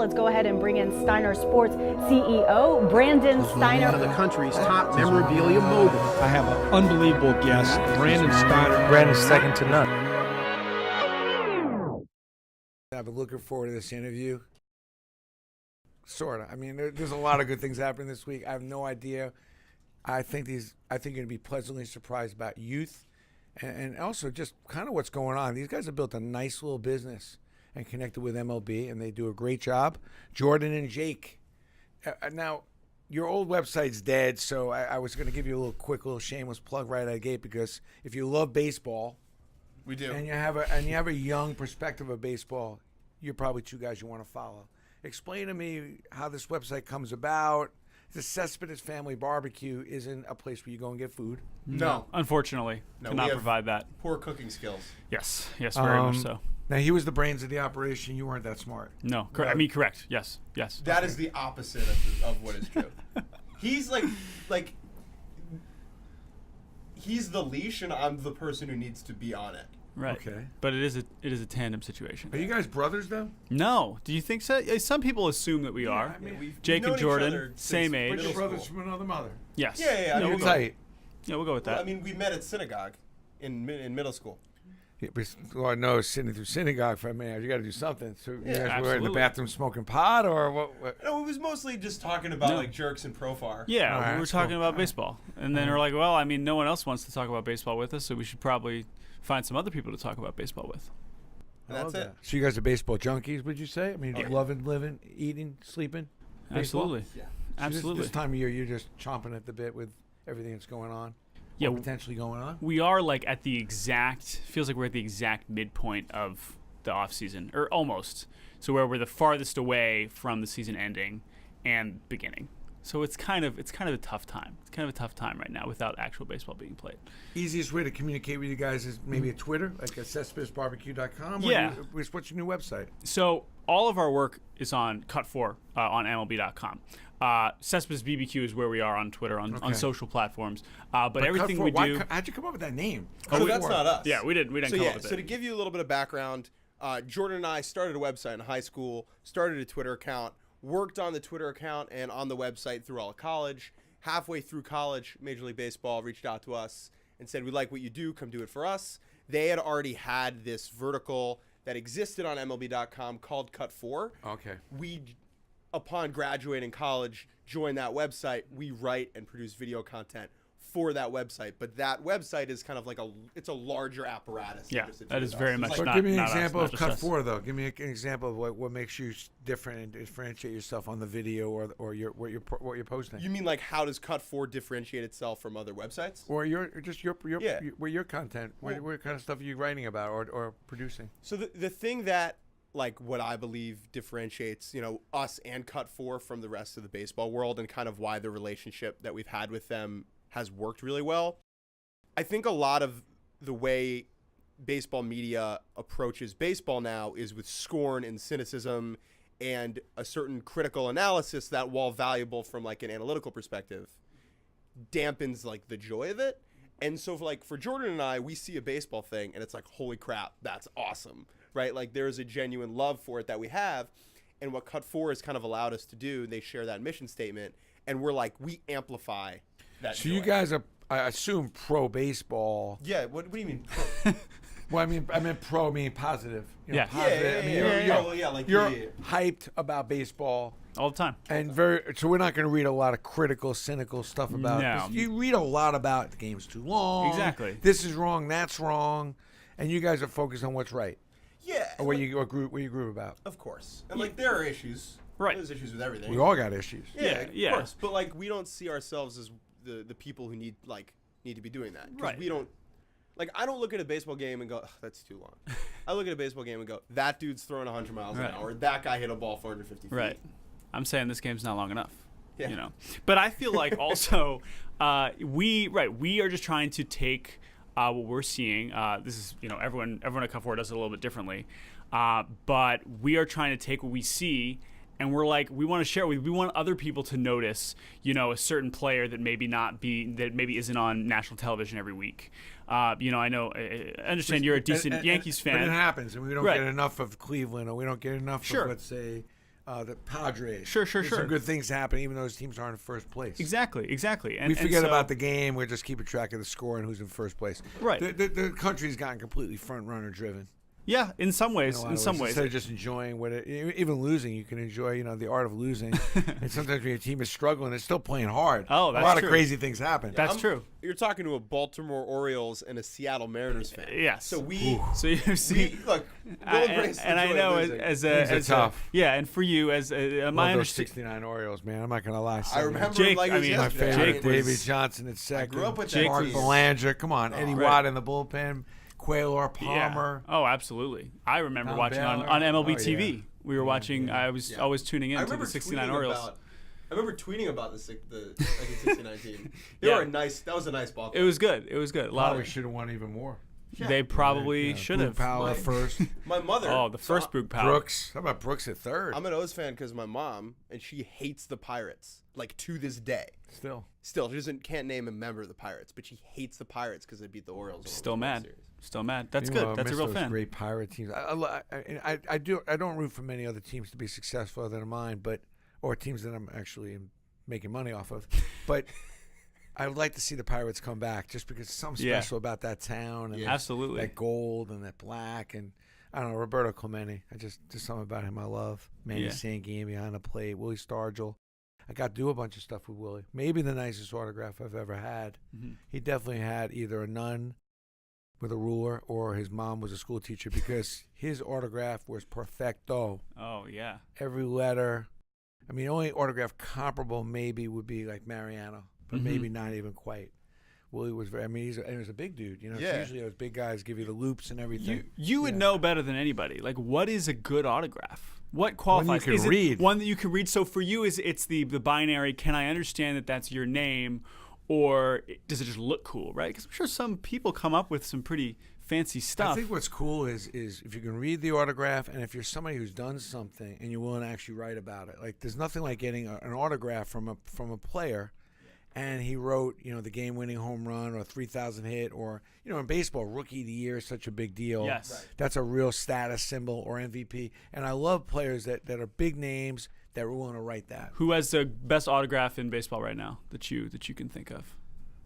Let's go ahead and bring in Steiner Sports CEO, Brandon Steiner. One of the country's top memorabilia moguls. I have an unbelievable guest, Brandon Steiner. Brandon's second to none. I've been looking forward to this interview. Sort of. I mean, there's a lot of good things happening this week. I have no idea. I think you're going to be pleasantly surprised about youth and also just kind of what's going on. These guys have built a nice little business and connected with MLB, and they do a great job. Jordan and Jake. Now, your old website's dead, so I was going to give you a little shameless plug right out of the gate, because if you love baseball, we do, and you have a young perspective of baseball, you're probably two guys you want to follow. Explain to me how this website comes about. The Cespedes Family BBQ isn't a place where you go and get food. No, unfortunately, cannot provide that. Poor cooking skills. Yes, very much so. Now, he was the brains of the operation. You weren't that smart. No, correct. I mean, correct. Yes. That is the opposite of what is true. He's like he's the leash, and I'm the person who needs to be on it. Right. Okay. But it is a tandem situation. Are you guys brothers, though? No. Do you think so? Some people assume that we are. I mean, Jake and Jordan, same age. But you're brothers from another mother. Yes. Yeah. I mean, tight. Yeah, we'll go with that. Well, I mean, we met at synagogue in middle school. Yeah, well, no, sitting through synagogue for a minute. You got to do something. So you guys were in the bathroom smoking pot, or what? No, it was mostly just talking about like jerks and profar. Yeah, right, we were talking about baseball, and then we're like, well, I mean, no one else wants to talk about baseball with us, so we should probably find some other people to talk about baseball with. And that's it. So you guys are baseball junkies, would you say? I mean, loving, living, eating, sleeping. Baseball? Absolutely. Yeah. So Absolutely. This time of year, you're just chomping at the bit with everything that's going on. Yeah, potentially going on. We are like at the exact, feels like we're at the exact midpoint of the off season, or almost. So where we're the farthest away from the season ending and beginning. So it's kind of a tough time. It's kind of a tough time right now without actual baseball being played. Easiest way to communicate with you guys is maybe a Twitter, like at cespedesbbq.com. Yeah. What's your new website? So all of our work is on Cut4 on MLB.com. Cespedes BBQ is where we are on Twitter, on social platforms. But everything Cut4, we do. How'd you come up with that name? So that's not us. Yeah, we didn't come up with it. So to give you a little bit of background, Jordan and I started a website in high school, started a Twitter account, worked on the Twitter account and on the website through all of college. Halfway through college, Major League Baseball reached out to us and said, we like what you do, come do it for us. They had already had this vertical that existed on MLB.com called Cut4. Okay. We, upon graduating college, joined that website. We write and produce video content for that website, but that website is kind of like it's a larger apparatus. Yeah, that is very much So not. give me an not us, example not of just us. Cut4, though. Give me an example of what makes you different and differentiate yourself on the video or what you're posting. You mean like how does Cut4 differentiate itself from other websites? Or your content? What kind of stuff are you writing about or producing? So the thing that what I believe differentiates us and Cut4 from the rest of the baseball world, and kind of why the relationship that we've had with them has worked really well. I think a lot of the way baseball media approaches baseball now is with scorn and cynicism and a certain critical analysis that, while valuable from an analytical perspective, dampens the joy of it. And so for Jordan and I, we see a baseball thing and it's like, holy crap, that's awesome, right? There's a genuine love for it that we have. And what Cut4 has kind of allowed us to do, they share that mission statement, and we're we amplify that So joy. you guys are, I assume, pro baseball. Yeah, what do you mean? Well, I mean pro meaning positive. Yeah. Positive. You're hyped about baseball all the time. And so we're not going to read a lot of critical, cynical stuff about it. You read a lot about the game's too long. Exactly. This is wrong, that's wrong. And you guys are focused on what's right. Yeah. Or what you group about. Of course. And there are issues. Right. There's issues with everything. We all got issues. Yeah, of course. But we don't see ourselves as the people who need to be doing that. Right. We don't I don't look at a baseball game and go, that's too long. I look at a baseball game and go, that dude's throwing 100 miles an hour. That guy hit a ball 450 feet. Right. I'm saying this game's not long enough. Yeah. But I feel like also we are just trying to take what we're seeing. This is everyone at Cut4 does it a little bit differently, but we are trying to take what we see. And we're we want to share we want other people to notice, a certain player that maybe isn't on national television every week. I understand you're a decent Yankees fan. But it happens, and we don't get enough of Cleveland, or we don't get enough of, let's say, the Padres. Sure. Some good things happen, even though those teams aren't in first place. Exactly. And We forget so, about the game. We're just keeping track of the score and who's in first place. Right. The country's gotten completely front runner driven. Yeah, in some ways. In some ways, instead of just enjoying even losing, you can enjoy, the art of losing. And sometimes when your team is struggling, it's still playing hard. Oh, that's a lot true. of crazy things happen. That's true. You're talking to a Baltimore Orioles and a Seattle Mariners fan. Yes. So So you see, look, we'll embrace the and I joy of know losing. Things are tough. And for you as my Love those understanding. 69 Orioles, man. I'm not gonna lie. I remember Jake, him like it was I mean, My yesterday. favorite, Jake Davey was- Johnson at second. grew up with Jake that Mark team. Belanger. Come on, Eddie Right. Watt in the bullpen. Quaylor, Palmer. Yeah. Oh, absolutely. I remember Tom watching Baylor. on MLB Oh, TV. yeah. We were watching. I was Yeah. always tuning in I to the remember 69 tweeting Orioles. I remember tweeting about the 69 team. They Yeah. were that was a nice ball club. It was good. A lot Probably of should have won even more. they probably should Boog have. Powell at first. My mother. Oh, the first so Boog Powell. Brooks. How about Brooks at third? I'm an O's fan because my mom, and she hates the Pirates, like to this day. Still. She can't name a member of the Pirates, but she hates the Pirates because they beat the Orioles. in the Still World mad. Series. Still mad. That's You good. know, I That's a miss real those fan. Great Pirate teams. I don't root for many other teams to be successful other than mine, or teams that I'm actually making money off of. But I would like to see the Pirates come back just because there's something Yeah. special about that town and Absolutely. that gold and that black and I don't know, Roberto Clemente. Just something about him I love. Manny Yeah. Sanguine behind the plate, Willie Stargell. I got to do a bunch of stuff with Willie. Maybe the nicest autograph I've ever had. Mhm. He definitely had either a nun with a ruler or his mom was a school teacher because his autograph was perfecto. Oh yeah. Every letter. I mean, the only autograph comparable maybe would be like Mariano, but Mhm. maybe not even quite. Willie was very, he was a big dude. It's Yeah. usually those big guys give you the loops and everything. You would know better than anybody. Like, what is a good autograph? What qualifies? can Is read. it one that you can read? So for you, it's the binary. Can I understand that that's your name, or does it just look cool? Right? Because I'm sure some people come up with some pretty fancy stuff. I think what's cool is if you can read the autograph and if you're somebody who's done something and you're willing to actually write about it. Like there's nothing like getting an autograph from a player and he wrote, the game-winning home run or 3,000 hit or, in baseball, Rookie of the Year is such a big deal. Yes. Right. That's a real status symbol or MVP. And I love players that are big names that are willing to write that. Who has the best autograph in baseball right now that you can think of?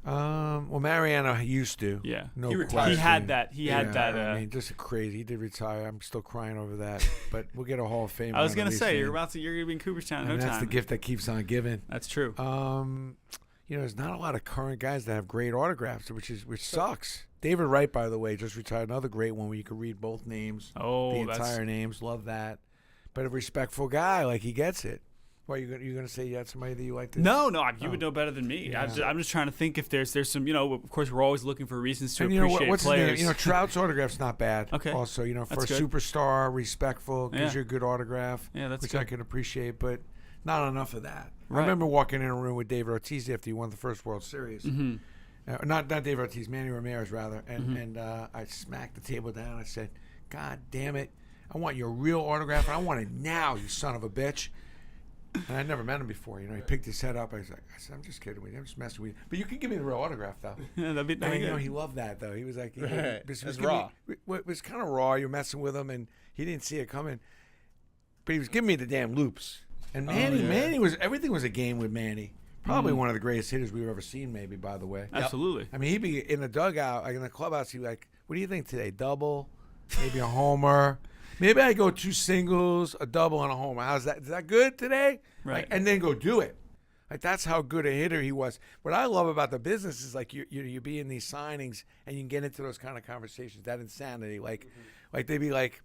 Well, Mariano used to. Yeah. No He retired. question. He had that. He had that. I mean, just crazy. He did retire. I'm still crying over that. But we'll get a Hall of Fame. I was gonna say you're gonna be in Cooperstown in and no that's time. the gift that keeps on giving. That's true. There's not a lot of current guys that have great autographs, which sucks. David Wright, by the way, just retired. Another great one where you could read both names, the entire names. Love that. But a respectful guy, like he gets it. Why you gonna say you had somebody that you like? No, you would know better than me. Yeah. I'm just trying to think if there's some. Of course, we're always looking for reasons to And appreciate what's players. his name? Trout's autograph's not bad. Okay. Also, for That's a good. superstar, respectful, gives Yeah. you a good autograph. Yeah, that's which good. I can appreciate, but not enough of that. Right. I remember walking in a room with David Ortiz after he won the first World Series. Mm-hmm. Not David Ortiz, Manny Ramirez rather, and I smacked the table down. I said, "God damn it! I want your real autograph, and I want it now, you son of a bitch." And I'd never met him before. He picked his head up. I said, "I'm just kidding with you. I'm just messing with you." But you can give me the real autograph, though. Yeah, that'd be And, good. he loved that, though. He was like, Right. it was It's giving raw. me- it was kind of raw. You're messing with him, and he didn't see it coming. But he was giving me the damn loops. And Manny everything was a game with Manny. Probably one of the greatest hitters we've ever seen, maybe, by the way. Absolutely. I mean, he'd be in the dugout, like in the clubhouse, he'd be like, "What do you think today? Double? Maybe a homer? Maybe I go 2 singles, a double, and a homer. How's that? Is that good today?" Right. Like, and then go do it. Like, that's how good a hitter he was. What I love about the business is like you be in these signings and you can get into those kind of conversations, that insanity. Like they'd be like,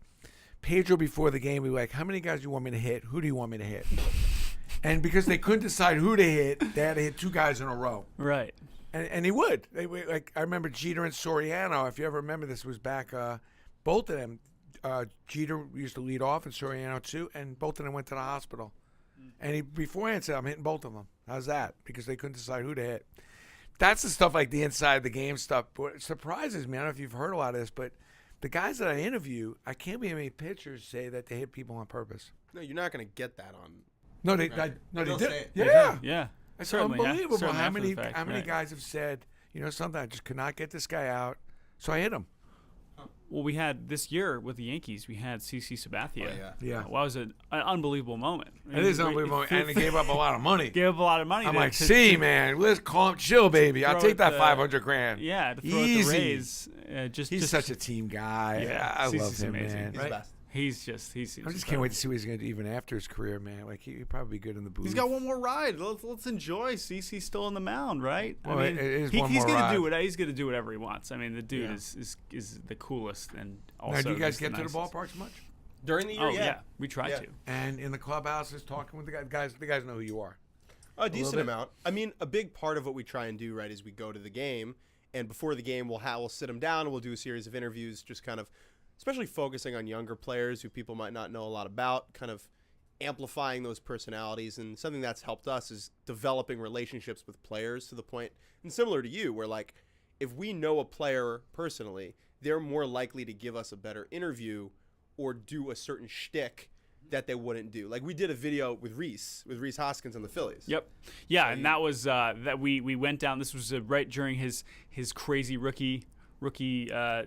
Pedro before the game would be like, "How many guys do you want me to hit? Who do you want me to hit?" And because they couldn't decide who to hit, they had to hit 2 guys in a row. Right. And he would. Like I remember Jeter and Soriano. If you ever remember, this was back. Both of them. Jeter used to lead off, and Soriano too. And both of them went to the hospital. And he beforehand said, "I'm hitting both of them." How's that? Because they couldn't decide who to hit. That's the stuff like the inside the game stuff. What surprises me, I don't know if you've heard a lot of this, but the guys that I interview, I can't believe how many pitchers say that they hit people on purpose. No, you're not going to get that on. No, they Right. they They'll did. say it. Yeah. Yeah. It's Certainly, yeah. unbelievable Certainly, how after many the fact, how many right. guys have said, something, I just could not get this guy out, so I hit him. Well, we had this year with the Yankees, we had CC Sabathia. Oh, yeah. Yeah. Well, it was an unbelievable moment. It is unbelievable, and they gave up a lot of money. Gave up a lot of money. I'm to- like, to- see, to- man, let's calm, chill, baby. I'll throw take at that the- 500 grand. Yeah, to throw Easy. at the Rays. He's such a team guy. Yeah, I CeCe's love him, amazing, man. He's the best. He's just I just can't wait to see what he's going to do even after his career, man. Like, he'd probably be good in the booth. He's got one more ride. Let's enjoy. CC's still on the mound, right? Well, I mean, it is he's one more gonna ride. do what he's gonna do whatever he wants. I mean, the dude Yeah. is the coolest and also. Now, do you guys just the get to the nicest. ballparks much? During the year, Oh yeah. we try Yeah. to. And in the clubhouses, talking with the guys. The guys know who you are. A decent bit. amount. I mean, a big part of what we try and do, right, is we go to the game, and before the game, we'll sit them down and we'll do a series of interviews, just kind of, especially focusing on younger players who people might not know a lot about, kind of amplifying those personalities. And something that's helped us is developing relationships with players to the point, and similar to you, where like if we know a player personally, they're more likely to give us a better interview or do a certain shtick that they wouldn't do. Like we did a video with Reese Hoskins on the Phillies. Yep. Yeah, and that was that we went down. This was right during his crazy rookie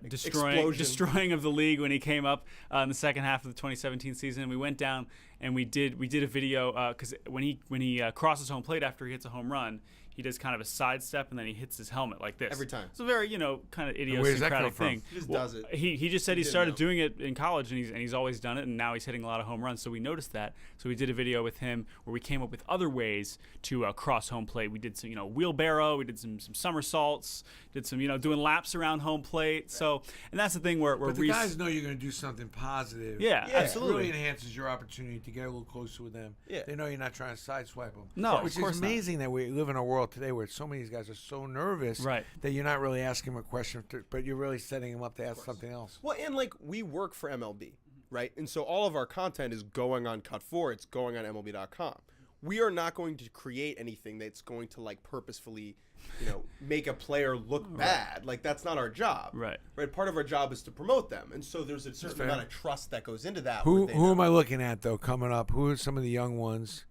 destroying of the league when he came up in the second half of the 2017 season. We went down and we did a video because when he crosses home plate after he hits a home run, he does kind of a sidestep and then he hits his helmet like this Every time. It's a very kind of where does that come idiosyncratic from? thing. He just does it. He just said he didn't started know. doing it in college and he's always done it, and now he's hitting a lot of home runs. So we noticed that. So we did a video with him where we came up with other ways to cross home plate. We did some wheelbarrow, we did some somersaults, did some doing laps around home plate. So and that's the thing where But the Reese, guys know you're going to do something positive. Yeah, It absolutely. really enhances your opportunity to get a little closer with them. Yeah. They know you're not trying to sideswipe them. No, of which course is not. amazing that we live in a world today where so many of these guys are so nervous Right. that you're not really asking them a question, but you're really setting them up to ask something else. Well, and like we work for MLB, right? And so all of our content is going on Cut4. It's going on MLB.com. We are not going to create anything that's going to like purposefully, make a player look bad. Like that's not our job. Right. Right. Part of our job is to promote them, and so there's a certain fair. amount of trust that goes into that. Who where they who am know. I looking at though coming up? Who are some of the young ones,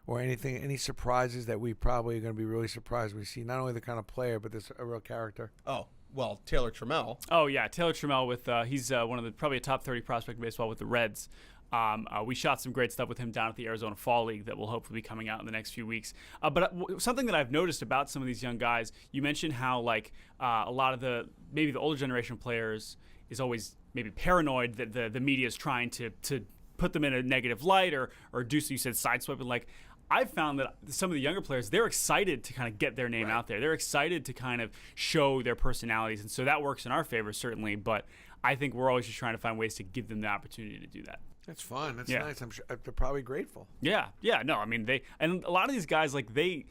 or any surprises that we probably are going to be really surprised we see? Not only the kind of player, but this a real character. Oh well, Taylor Trammell. Oh yeah, Taylor Trammell with he's one of the probably a top 30 prospect in baseball with the Reds. We shot some great stuff with him down at the Arizona Fall League that will hopefully be coming out in the next few weeks. But something that I've noticed about some of these young guys, you mentioned how like a lot of maybe the older generation of players is always maybe paranoid that the media is trying to put them in a negative light or do so. You said sideswiping. Like I've found that some of the younger players, they're excited to kind of get their name out there. They're excited to kind of show their personalities, and so that works in our favor certainly. But I think we're always just trying to find ways to give them the opportunity to do that. That's fun. That's Yeah. nice. I'm sure they're probably grateful. Yeah. No, I mean and a lot of these guys like they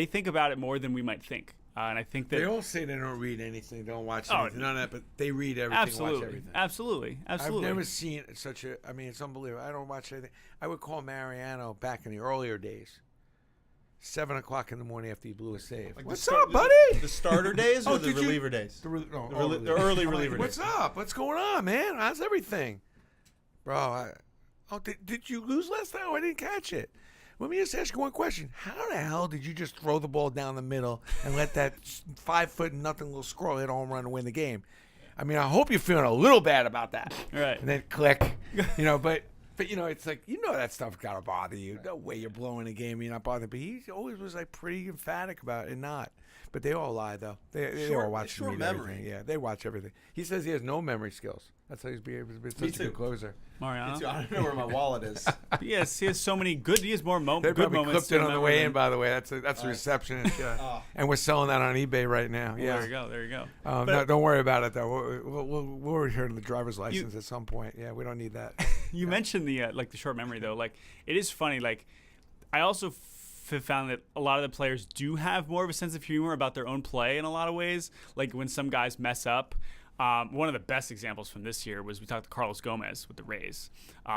think about it more than we might think, and I think that They all say they don't read anything, don't watch Oh, anything, none of that, but they read everything, absolutely, watch everything. absolutely. I've never seen such a. I mean, it's unbelievable. I don't watch anything. I would call Mariano back in the earlier days. 7 o'clock in the morning after he blew a save. Like What's the up, buddy? The starter days or Oh, the did you- reliever days? The The early reliever What's days. up? What's going on, man? How's everything, bro? Did you lose last night? Oh, I didn't catch it. Let me just ask you one question. How the hell did you just throw the ball down the middle and let that 5-foot nothing little squirrel hit a home run and win the game? I mean, I hope you're feeling a little bad about that. Right. And then click, but it's like, that stuff's got to bother you. No way you're blowing a game, you're not bothered. But he always was like pretty emphatic about it and not. But they all lie, though. They all watch short read memory. everything. Yeah, they watch everything. He says he has no memory skills. That's how he's being such a too. good closer. Mariano. I don't know where my wallet is. Yes, he has so many good. He has more They good probably moments. clipped it to on the remember way than- in, by the way. That's a receptionist. Yeah. And we're selling that on eBay right now. Yeah. There you go. No, don't worry about it, though. We'll return the driver's license at some point. Yeah, we don't need that. You mentioned the the short memory though. Like it is funny. Like I also found that a lot of the players do have more of a sense of humor about their own play in a lot of ways. Like when some guys mess up. One of the best examples from this year was we talked to Carlos Gomez with the Rays,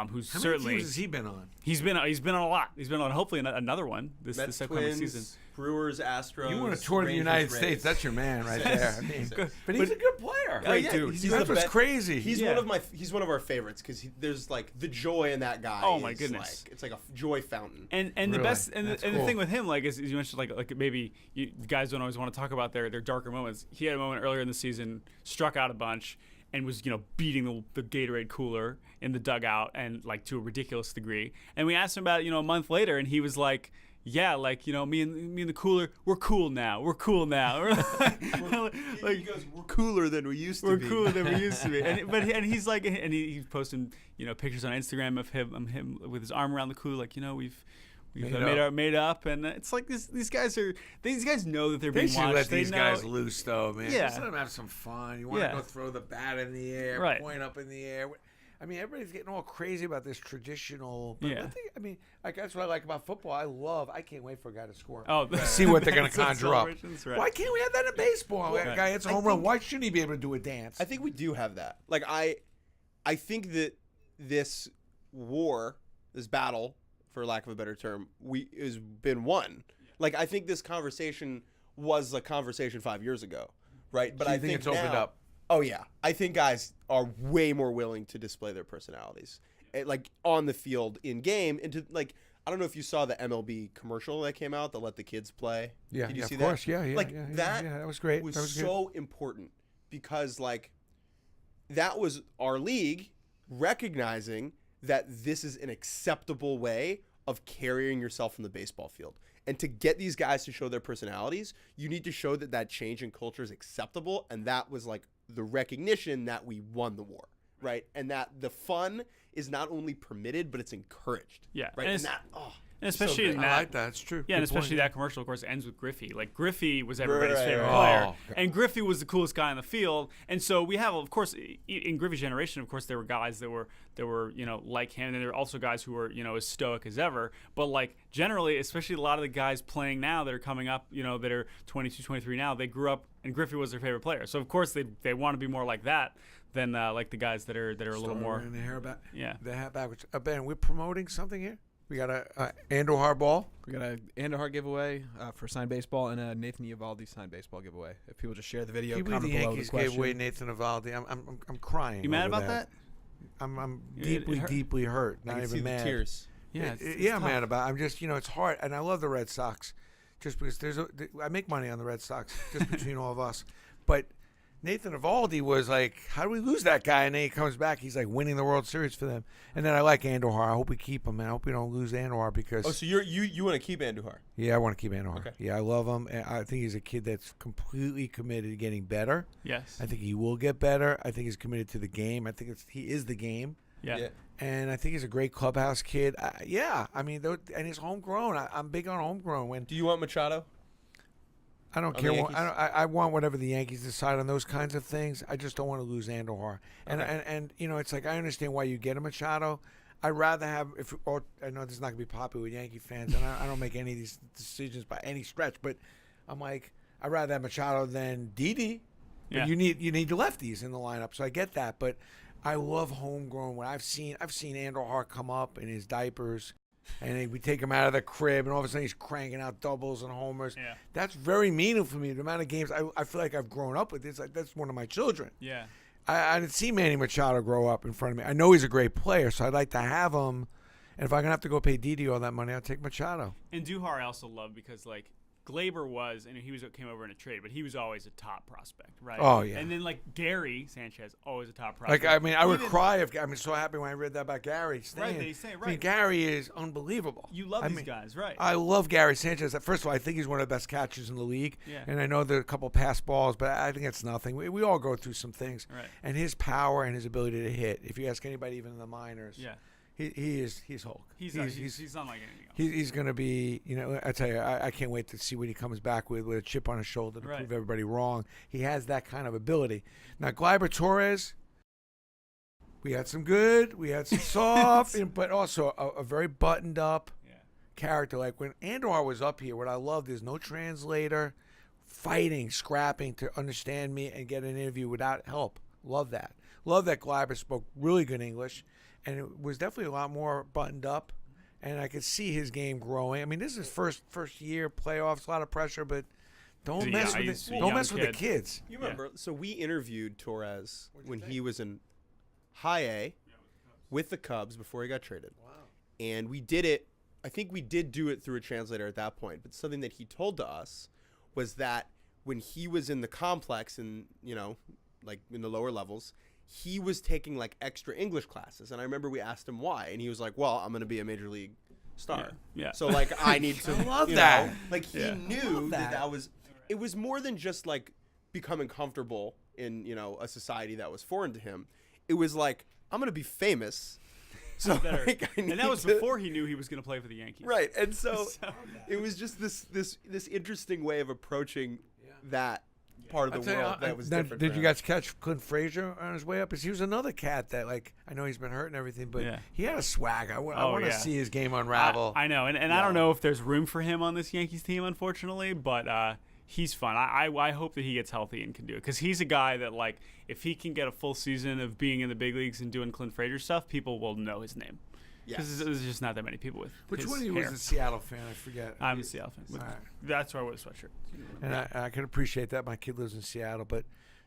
who's How certainly many teams has he been on? he's been on a lot. He's been on hopefully another one this Mets, upcoming Twins, season. Brewers, Astros. You want to tour the Rangers, United Rays. States? That's your man right there. I mean, but he's a good player. Oh, yeah, dude. He's That's the what's best. crazy. He's Yeah. he's one of our favorites because there's like the joy in that guy. Oh, my is, goodness. like, it's like a joy fountain. And the Really? best and That's the cool. thing with him like is you mentioned like maybe you guys don't always want to talk about their darker moments. He had a moment earlier in the season, struck out a bunch, and was, beating the Gatorade cooler in the dugout and like to a ridiculous degree. And we asked him about it, a month later, and he was like, yeah, like, me and the cooler, we're cool now. We're cool now. He goes, we're cooler than we used to be. We're cooler than we used to be. And he's like, and he's posting, pictures on Instagram of him with his arm around the cooler, like, we've made up, and it's like these guys know that they're being watched. Let these guys loose, though, man. Yeah. Just let them have some fun. You want to go throw the bat in the air, right. point up in the air. I mean, everybody's getting all crazy about this traditional. But that's what I like about football. I can't wait for a guy to score. Oh, see what they're going to conjure up. Right. Why can't we have that in baseball? Right. A guy hits a home run. Why shouldn't he be able to do a dance? I think we do have that. Like, I think that this battle, for lack of a better term, has been won. Like, I think this conversation was a conversation 5 years ago, right? But I think it's opened up. Oh yeah, I think guys are way more willing to display their personalities, like on the field, in game, and to like. I don't know if you saw the MLB commercial that came out that let the kids play. Yeah, did you see of that? course. Yeah, Like that. Yeah, that was great. Was that was so important because like that was our league recognizing that this is an acceptable way of carrying yourself in the baseball field. And to get these guys to show their personalities, you need to show that change in culture is acceptable. And that was like the recognition that we won the war, right? And that the fun is not only permitted, but it's encouraged. Yeah. Right. And especially so in I that, like that. It's true. yeah, and Good especially point. that commercial, of course, ends with Griffey. Like Griffey was everybody's favorite right. player, and Griffey was the coolest guy on the field. And so we have, of course, in Griffey's generation, of course, there were guys that were like him, and there were also guys who were as stoic as ever. But like generally, especially a lot of the guys playing now that are coming up, that are 22, 23 now, they grew up and Griffey was their favorite player. So of course they want to be more like that than like the guys that are a little more. In the hair back. Yeah. The hat backwards. Ben, we're promoting something here. We got a Andujar ball. We got a Andujar giveaway for signed baseball and a Nathan Eovaldi signed baseball giveaway. If people just share the video, Can you believe comment the below Yankees the question. gave away Nathan Eovaldi? I'm crying. You mad over about that? I'm It hurt. deeply hurt. I Not can even see mad. the tears. Yeah. I'm mad about it. I'm just, it's hard. And I love the Red Sox just because I make money on the Red Sox just between all of us. But Nathan Eovaldi was like, how do we lose that guy? And then he comes back. He's like winning the World Series for them. And then I like Andujar. I hope we keep him, man. I hope we don't lose Andujar because. Oh, so you want to keep Andujar? Yeah, I want to keep Andujar. Okay. Yeah, I love him. And I think he's a kid that's completely committed to getting better. Yes. I think he will get better. I think he's committed to the game. I think he is the game. Yeah. And I think he's a great clubhouse kid. I mean, and he's homegrown. I'm big on homegrown. Do you want Machado? I don't On care. the What, I want whatever the Yankees decide on those kinds of things. I just don't want to lose Andujar. And it's like I understand why you get a Machado. I'd rather have I know this is not gonna be popular with Yankee fans, and I don't make any of these decisions by any stretch. But I'm like, I'd rather have Machado than Didi. Yeah. But you need the lefties in the lineup, so I get that. But I love homegrown. When I've seen Andujar come up in his diapers. And we take him out of the crib, and all of a sudden he's cranking out doubles and homers. Yeah. That's very meaningful for me. The amount of games I feel like I've grown up with this. Like, that's one of my children. Yeah. I didn't see Manny Machado grow up in front of me. I know he's a great player, so I'd like to have him. And if I'm gonna have to go pay Didi all that money, I'll take Machado. And Duhar I also love because like Glaber was, and he came over in a trade, but he was always a top prospect, right? Oh, yeah. And then like Gary Sanchez, always a top prospect. Like, I mean, I would cry if I'm so happy when I read that about Gary staying. Right, they say, I mean, right. Gary is unbelievable. You love these guys, right? I love Gary Sanchez. First of all, I think he's one of the best catchers in the league. Yeah. And I know there are a couple pass balls, but I think it's nothing. We all go through some things. Right. And his power and his ability to hit, if you ask anybody even in the minors, Yeah. he's Hulk. He's unlike anything else. He's going to be, I tell you, I can't wait to see what he comes back with a chip on his shoulder to Right. prove everybody wrong. He has that kind of ability. Now, Gleyber Torres, we had some good, we had some soft, but also a very buttoned up character. Like when Andujar was up here, what I loved is no translator, fighting, scrapping to understand me and get an interview without help. Love that. Love that Gleyber spoke really good English, and it was definitely a lot more buttoned up. And I could see his game growing. I mean, this is first year playoffs, a lot of pressure, but don't mess with the kids. You remember? So we interviewed Torres when he was in High A with the Cubs before he got traded. Wow. And we did it. I think we did do it through a translator at that point. But something that he told to us was that when he was in the complex and like in the lower levels, he was taking like extra English classes, and I remember we asked him why, and he was like, "Well, I'm going to be a major league star, Yeah. so like I need to." I love you that. know, like he Yeah. knew that was. It was more than just like becoming comfortable in a society that was foreign to him. It was like, I'm going to be famous. So like, I And need that was to- before he knew he was going to play for the Yankees. right, and so it was just this interesting way of approaching that part of I'll the tell you, world that was now, different. did for you him. guys catch Clint Frazier on his way up? Because he was another cat that, like, I know he's been hurt and everything, but Yeah. he had a swag. I want to yeah. see his game unravel. I know, and I don't know if there's room for him on this Yankees team, unfortunately, but he's fun. I hope that he gets healthy and can do it, because he's a guy that, like, if he can get a full season of being in the big leagues and doing Clint Frazier stuff, people will know his name. Because there's just not that many people with Which his one of you hair. was a Seattle fan? I forget. I'm a Seattle fan. All right. That's why I wear the sweatshirt. And I can appreciate that. My kid lives in Seattle, but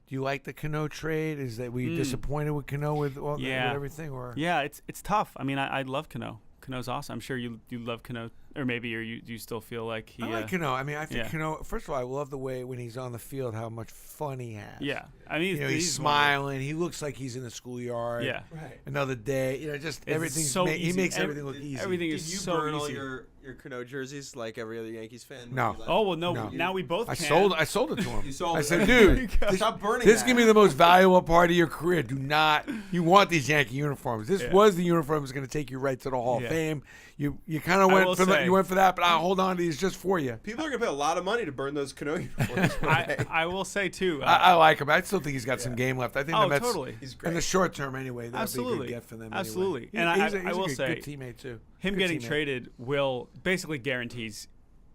do you like the Cano trade? Is that were you disappointed with Cano with all with everything, or Yeah, it's tough. I mean, I love Cano. Cano's awesome. I'm sure you love Cano, or maybe you still feel like he. I like Cano. I mean, I think yeah. Cano. First of all, I love the way when he's on the field how much fun he has. Yeah, I mean, He's smiling. He looks like he's in the schoolyard. Yeah, Right. Another day. Just It's everything's so he easy. makes everything look easy. Everything Did is you so burn all easy. your Cano jerseys like every other Yankees fan? when No. you left? Oh well, no. No. Now we both. I can. sold it to him. You sold I it. said, dude, Stop burning this that. give me the most valuable part of your career. Do not. You want these Yankee uniforms. This was the uniform that's going to take you right to the Hall of Fame. You kind of I went will for say- you went for that, but I'll hold on to these just for you. People are gonna pay a lot of money to burn those Cano uniforms. I will say too. I like him. I still think he's got some game left. I think Oh, the Mets, totally. He's great. in the short term anyway. That'd Absolutely. be a good get for them. Absolutely. Anyway. And He's I will a good, say, good teammate too. him Good getting teammate. traded will basically guarantees.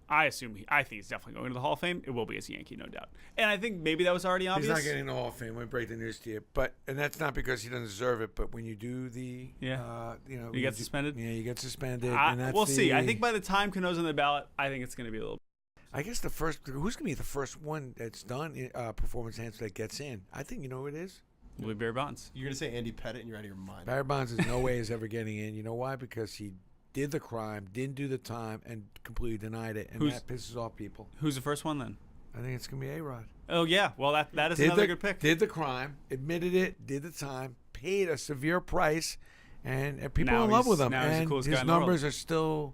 I think he's definitely going to the Hall of Fame. It will be as a Yankee, no doubt. And I think maybe that was already obvious. He's not getting the Hall of Fame. Let me break the news to you. And that's not because he doesn't deserve it. But when you do the, You get suspended? Yeah, you get suspended. And that's we'll see. I think by the time Cano's on the ballot, I think it's going to be a little. I guess who's going to be the first one that's done performance enhancer that gets in? I think you know who it is. Will be Barry Bonds. You're gonna say Andy Pettit, and you're out of your mind. Barry Bonds is no way is ever getting in. You know why? Because he did the crime, didn't do the time, and completely denied it, and that pisses off people. Who's the first one then? I think it's going to be A-Rod. Oh yeah, well that is Did another the- good pick. Did the crime, admitted it, did the time, paid a severe price, and people Now are in love he's- with him. now he's the And coolest his guy in the world. numbers are still,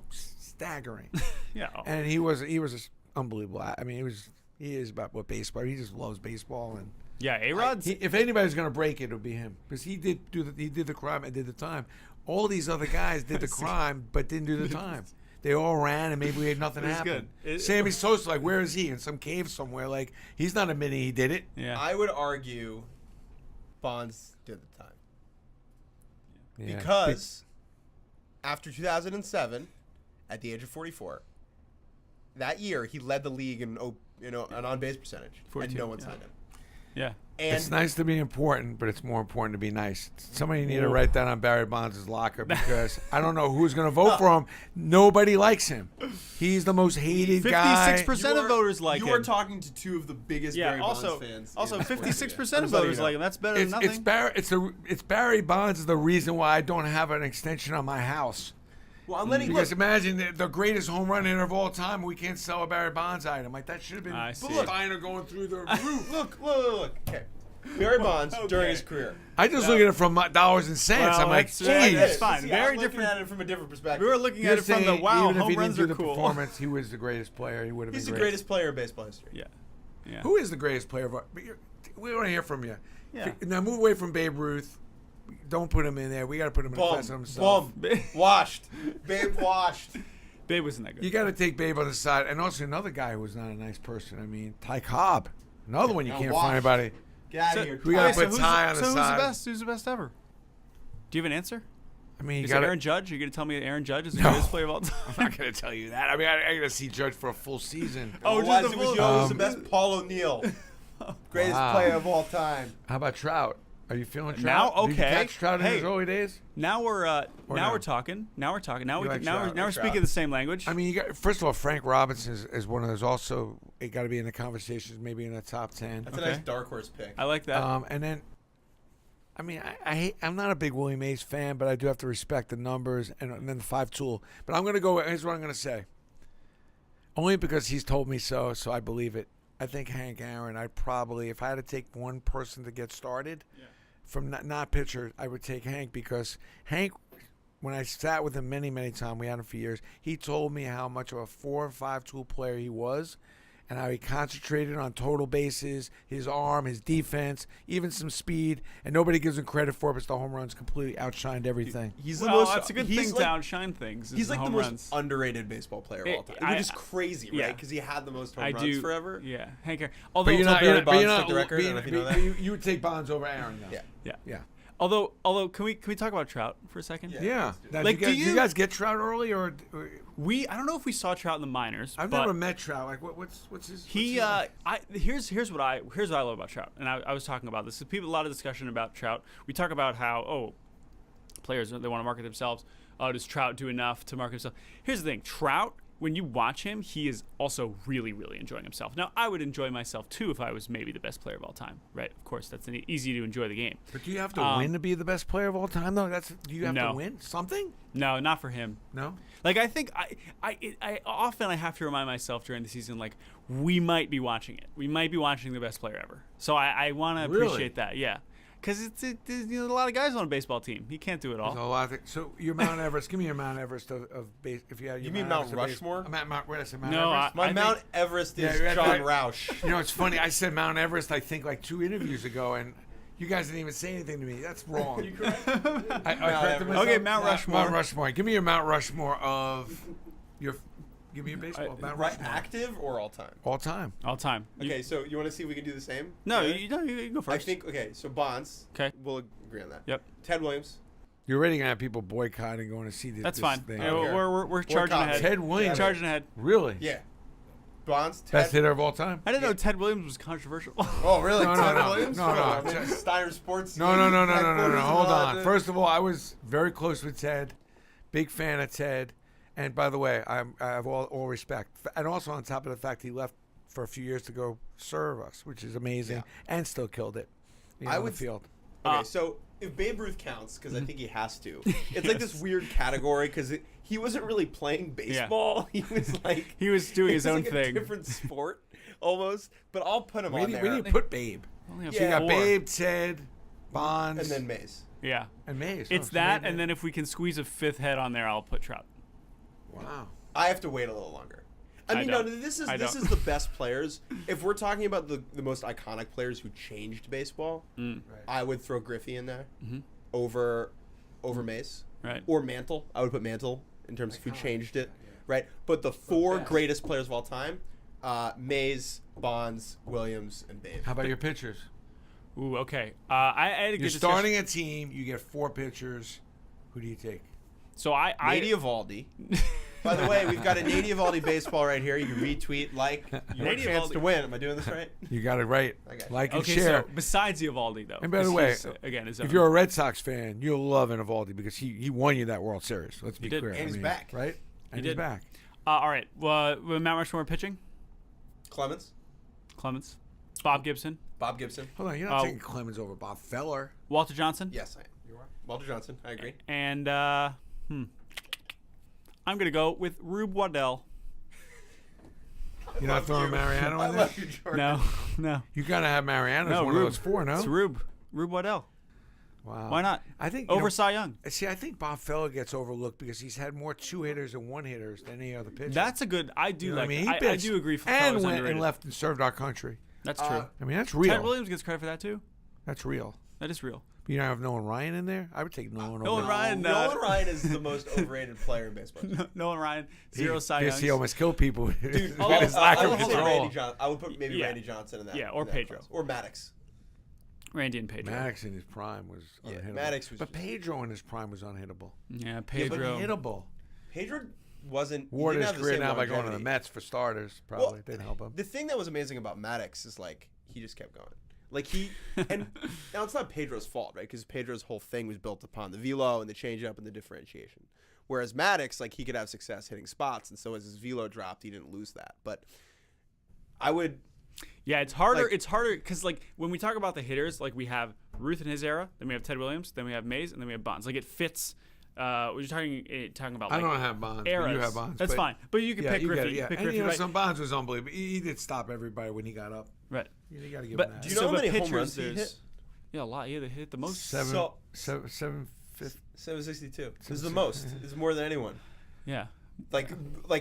staggering. Yeah. And he was just unbelievable. I mean, he is about what baseball. He just loves baseball, and Yeah, A-Rod's. if anybody's going to break it, it'll be him because he did the crime and did the time. All these other guys did the crime but didn't do the time. They all ran, and maybe we had nothing It was happen. good. Sammy Sosa, like, where is he? In some cave somewhere. Like, he's not admitting he did it. Yeah. I would argue Bonds did the time Yeah. because after 2007, at the age of 44, that year he led the league in an on-base percentage, 42, and no one yeah. signed him. yeah. And It's nice to be important, but it's more important to be nice. Somebody need to write that on Barry Bonds' locker because I don't know who's going to vote for him. Nobody likes him. He's the most hated guy. 56% of voters like him. You are talking to two of the biggest Yeah. Barry Also, Bonds fans. also in sports 56% media. of voters like him. That's better than nothing. It's Barry Bonds is the reason why I don't have an extension on my house. Well, I'm letting Because look, imagine the greatest home run hitter of all time, we can't sell a Barry Bonds item. Like that should have been I see. Steiner going through the roof. look. Okay, Barry Bonds during his career. I just look at it from dollars and cents. Well, I'm like, that's- geez. that's fine. See, Very I'm looking different- at it from a different perspective. we were looking You're at it from the saying wow, even if home he didn't runs do are the cool. performance, he was the greatest player. He would have been He's the great. greatest player in baseball history. Yeah. Yeah. Who is the greatest player of our? We want to hear from you. Yeah. Now move away from Babe Ruth. Don't put him in there. We got to put him in the class of himself. Washed. Babe washed. Babe wasn't that good. You got to take Babe on the side, and also another guy who was not a nice person. I mean, Ty Cobb, another one you Now can't washed. find anybody. Get out of here. we gotta Okay, put Ty on the who's side. the best? Who's the best ever? Do you have an answer? I mean, you Is it got Aaron Judge? Are you going to tell me that Aaron Judge is the No. greatest player of all time? I'm not going to tell you that. I mean, I got to see Judge for a full season. Oh, Otherwise, just it the was full- Yoenis the best Paul O'Neill. Greatest Wow. player of all time. How about Trout? Are you feeling Trout? Now, Did you okay. catch Trout in Hey. his early days? Now we're no? we're talking. Now we're talking. Now You we like now Trout. we're Like speaking Trout. the same language. I mean, first of all, Frank Robinson is one of those. Also, it got to be in the conversations, maybe in the top 10. That's Okay. a nice dark horse pick. I like that. And then, I mean, I'm not a big Willie Mays fan, but I do have to respect the numbers and then the 5 tool. But I'm going to go. Here's what I'm going to say. Only because he's told me so I believe it. I think Hank Aaron. I'd probably, if I had to take one person to get started, from not pitcher, I would take Hank because Hank, when I sat with him many times, we had him for years, he told me how much of a 4 or 5 tool player he was and how he concentrated on total bases, his arm, his defense, even some speed, and nobody gives him credit for it because the home runs completely outshined everything. He's Well, that's a good thing to outshine things. He's is like the home most runs. underrated baseball player of all time, which is crazy, yeah. right? Because he had the most home I runs do forever. Yeah, Hank. But Although you're not, Barry but you're Bonds not took the record, I don't know if you know that. you would take Bonds over Aaron, though. Yeah. yeah. Yeah. Although can we talk about Trout for a second? Yeah. Now, Like, do you guys get Trout early or I don't know if we saw Trout in the minors. I've but never met Trout. Like what's his? He what's his here's what I love about Trout, and I was talking about this. A lot of discussion about Trout. We talk about how players, they want to market themselves. Does Trout do enough to market himself? Here's the thing, Trout. When you watch him, he is also really enjoying himself. Now, I would enjoy myself too if I was maybe the best player of all time, right? Of course, that's easy to enjoy the game. But do you have to win to be the best player of all time, though? Do you have No. to win something? No, not for him. No. Like, I think I often have to remind myself during the season, like, we might be watching it. We might be watching the best player ever. So I want to Really? appreciate that. Yeah. Because there's a lot of guys on a baseball team. He can't do it all. There's a lot of things. So your Mount Everest. Give me your Mount Everest of base. If you had your You mean Mount Everest of base- Rushmore? What did I say? Mount No, Everest. My I Mount think- Everest Yeah, is you're John right. Roush. You know, it's funny. I said Mount Everest, I think, like 2 interviews ago, and you guys didn't even say anything to me. That's wrong. I corrected Everest. myself. Okay, Mount Rushmore. Mount Rushmore. Give me your Mount Rushmore of your. Give me your baseball. Mount Right, Rushmore. active or all time? All time. All time. Okay, so you want to see if we can do the same? No, Yeah? you go first. I think, okay, so Bonds. 'Kay. We'll agree on that. Yep. Ted Williams. You're already gonna have people boycotting going to see this. That's this fine. Thing. Yeah, we're charging Boycott. ahead. Ted Williams. Charging ahead. Really? Yeah. Bonds, Ted. Best hitter of all time. I didn't know Ted Williams was controversial. Oh, really? No, no, Ted no. Williams? No, no. I mean, Steiner Sports. No. headquarters Hold and all on. that. First of all, I was very close with Ted. Big fan of Ted. And by the way, I have all respect. And also on top of the fact he left for a few years to go serve us, which is amazing, and still killed it. I on would- the field. Okay, so if Babe Ruth counts, because I think he has to, it's like this weird category because he wasn't really playing baseball. He was like He was doing his it was own like thing. a different sport almost. But I'll put him We on need there. to put Babe. Only have So you got four. Babe, Ted, Bonds, And then Mays. Yeah. and Mays. It's Oh, so that, Babe- and then if we can squeeze a fifth head on there, I'll put Trout. Wow. I have to wait a little longer. I mean, don't. no, this is I this don't. is the best players. If we're talking about the most iconic players who changed baseball, I would throw Griffey in there over Mays. Right. Or Mantle. I would put Mantle in terms of who changed it. Right. But the 4 greatest players of all time, Mays, Bonds, Williams, and Babe. How about your pitchers? Ooh, okay. I had a good You're discussion. starting a team. You get 4 pitchers. Who do you take? So I Nady Eovaldi. By the way, we've got a Nady Eovaldi baseball right here. You can retweet, like, your Nady chance Eovaldi- to win. Am I doing this right? You got it right. Okay. Like and Okay, share. so besides Eovaldi, though. And by the 'cause way, he's, again, his if own. you're a Red Sox fan, you'll love Eovaldi because he won you that World Series. Let's be did. clear. And he's back. Right? And He he's did. back. All right. Well, Mount Rushmore pitching. Clemens. Clemens. Bob Gibson. Bob Gibson. Hold on, you're not Oh. taking Clemens over Bob Feller. Walter Johnson. Yes, I am. You are. Walter Johnson. I agree. And I'm gonna go with Rube Waddell. You're not throwing Mariano I in there? love you, Jordan. No, no, You gotta have Mariano as no. one Rube. of those 4, no? It's Rube Waddell. Wow. Why not? I think Over Cy Young. See, I think Bob Feller gets overlooked because he's had more 2-hitters and 1-hitters than any other pitcher. That's a good. I do You know what like. I mean? He I pitched do agree. For and Feller's went underrated. and left and served our country. That's true. I mean, that's real. Ted Williams gets credit for that too. That's real. That is real. But you don't have Nolan Ryan in there? I would take Nolan Nolan over. Ryan. Nolan Ryan is the most overrated player in baseball. Nolan Ryan. 0 Cy Yes, he Youngs. almost killed people with Dude, his lack I of would say control. Randy Johnson. I would put maybe Yeah. Randy Johnson in that. Yeah, or in that Pedro. class. Or Maddox. Randy and Pedro. Maddox in his prime was Yeah, unhittable. Maddox was but just- Pedro in his prime was unhittable. Yeah, Pedro. Unhittable. Pedro wasn't. he Ward didn't his have the career same now by going to the longevity. Mets for starters. Well, Probably didn't help him. The thing that was amazing about Maddox is like he just kept going. Like he and now it's not Pedro's fault, right? Because Pedro's whole thing was built upon the velo and the changeup and the differentiation. Whereas Maddox, like he could have success hitting spots, and so as his velo dropped, he didn't lose that. But I would. Yeah, it's harder. Like- It's harder because like when we talk about the hitters, like we have Ruth in his era, then we have Ted Williams, then we have Mays, and then we have Bonds. Like it fits. We're talking about. Like, I don't have Bonds. eras. But you have Bonds. That's but fine. But you can pick you get Griffey. it, yeah. Pick And Griffey, you know, right? some Bonds was unbelievable. He did stop everybody when he got up. Right. You got to give But him that. Do you know how but many home pitchers, runs he there's- hit? Yeah, a lot. Yeah, they hit the most. 762. This is the most. This is more than anyone. Yeah. Like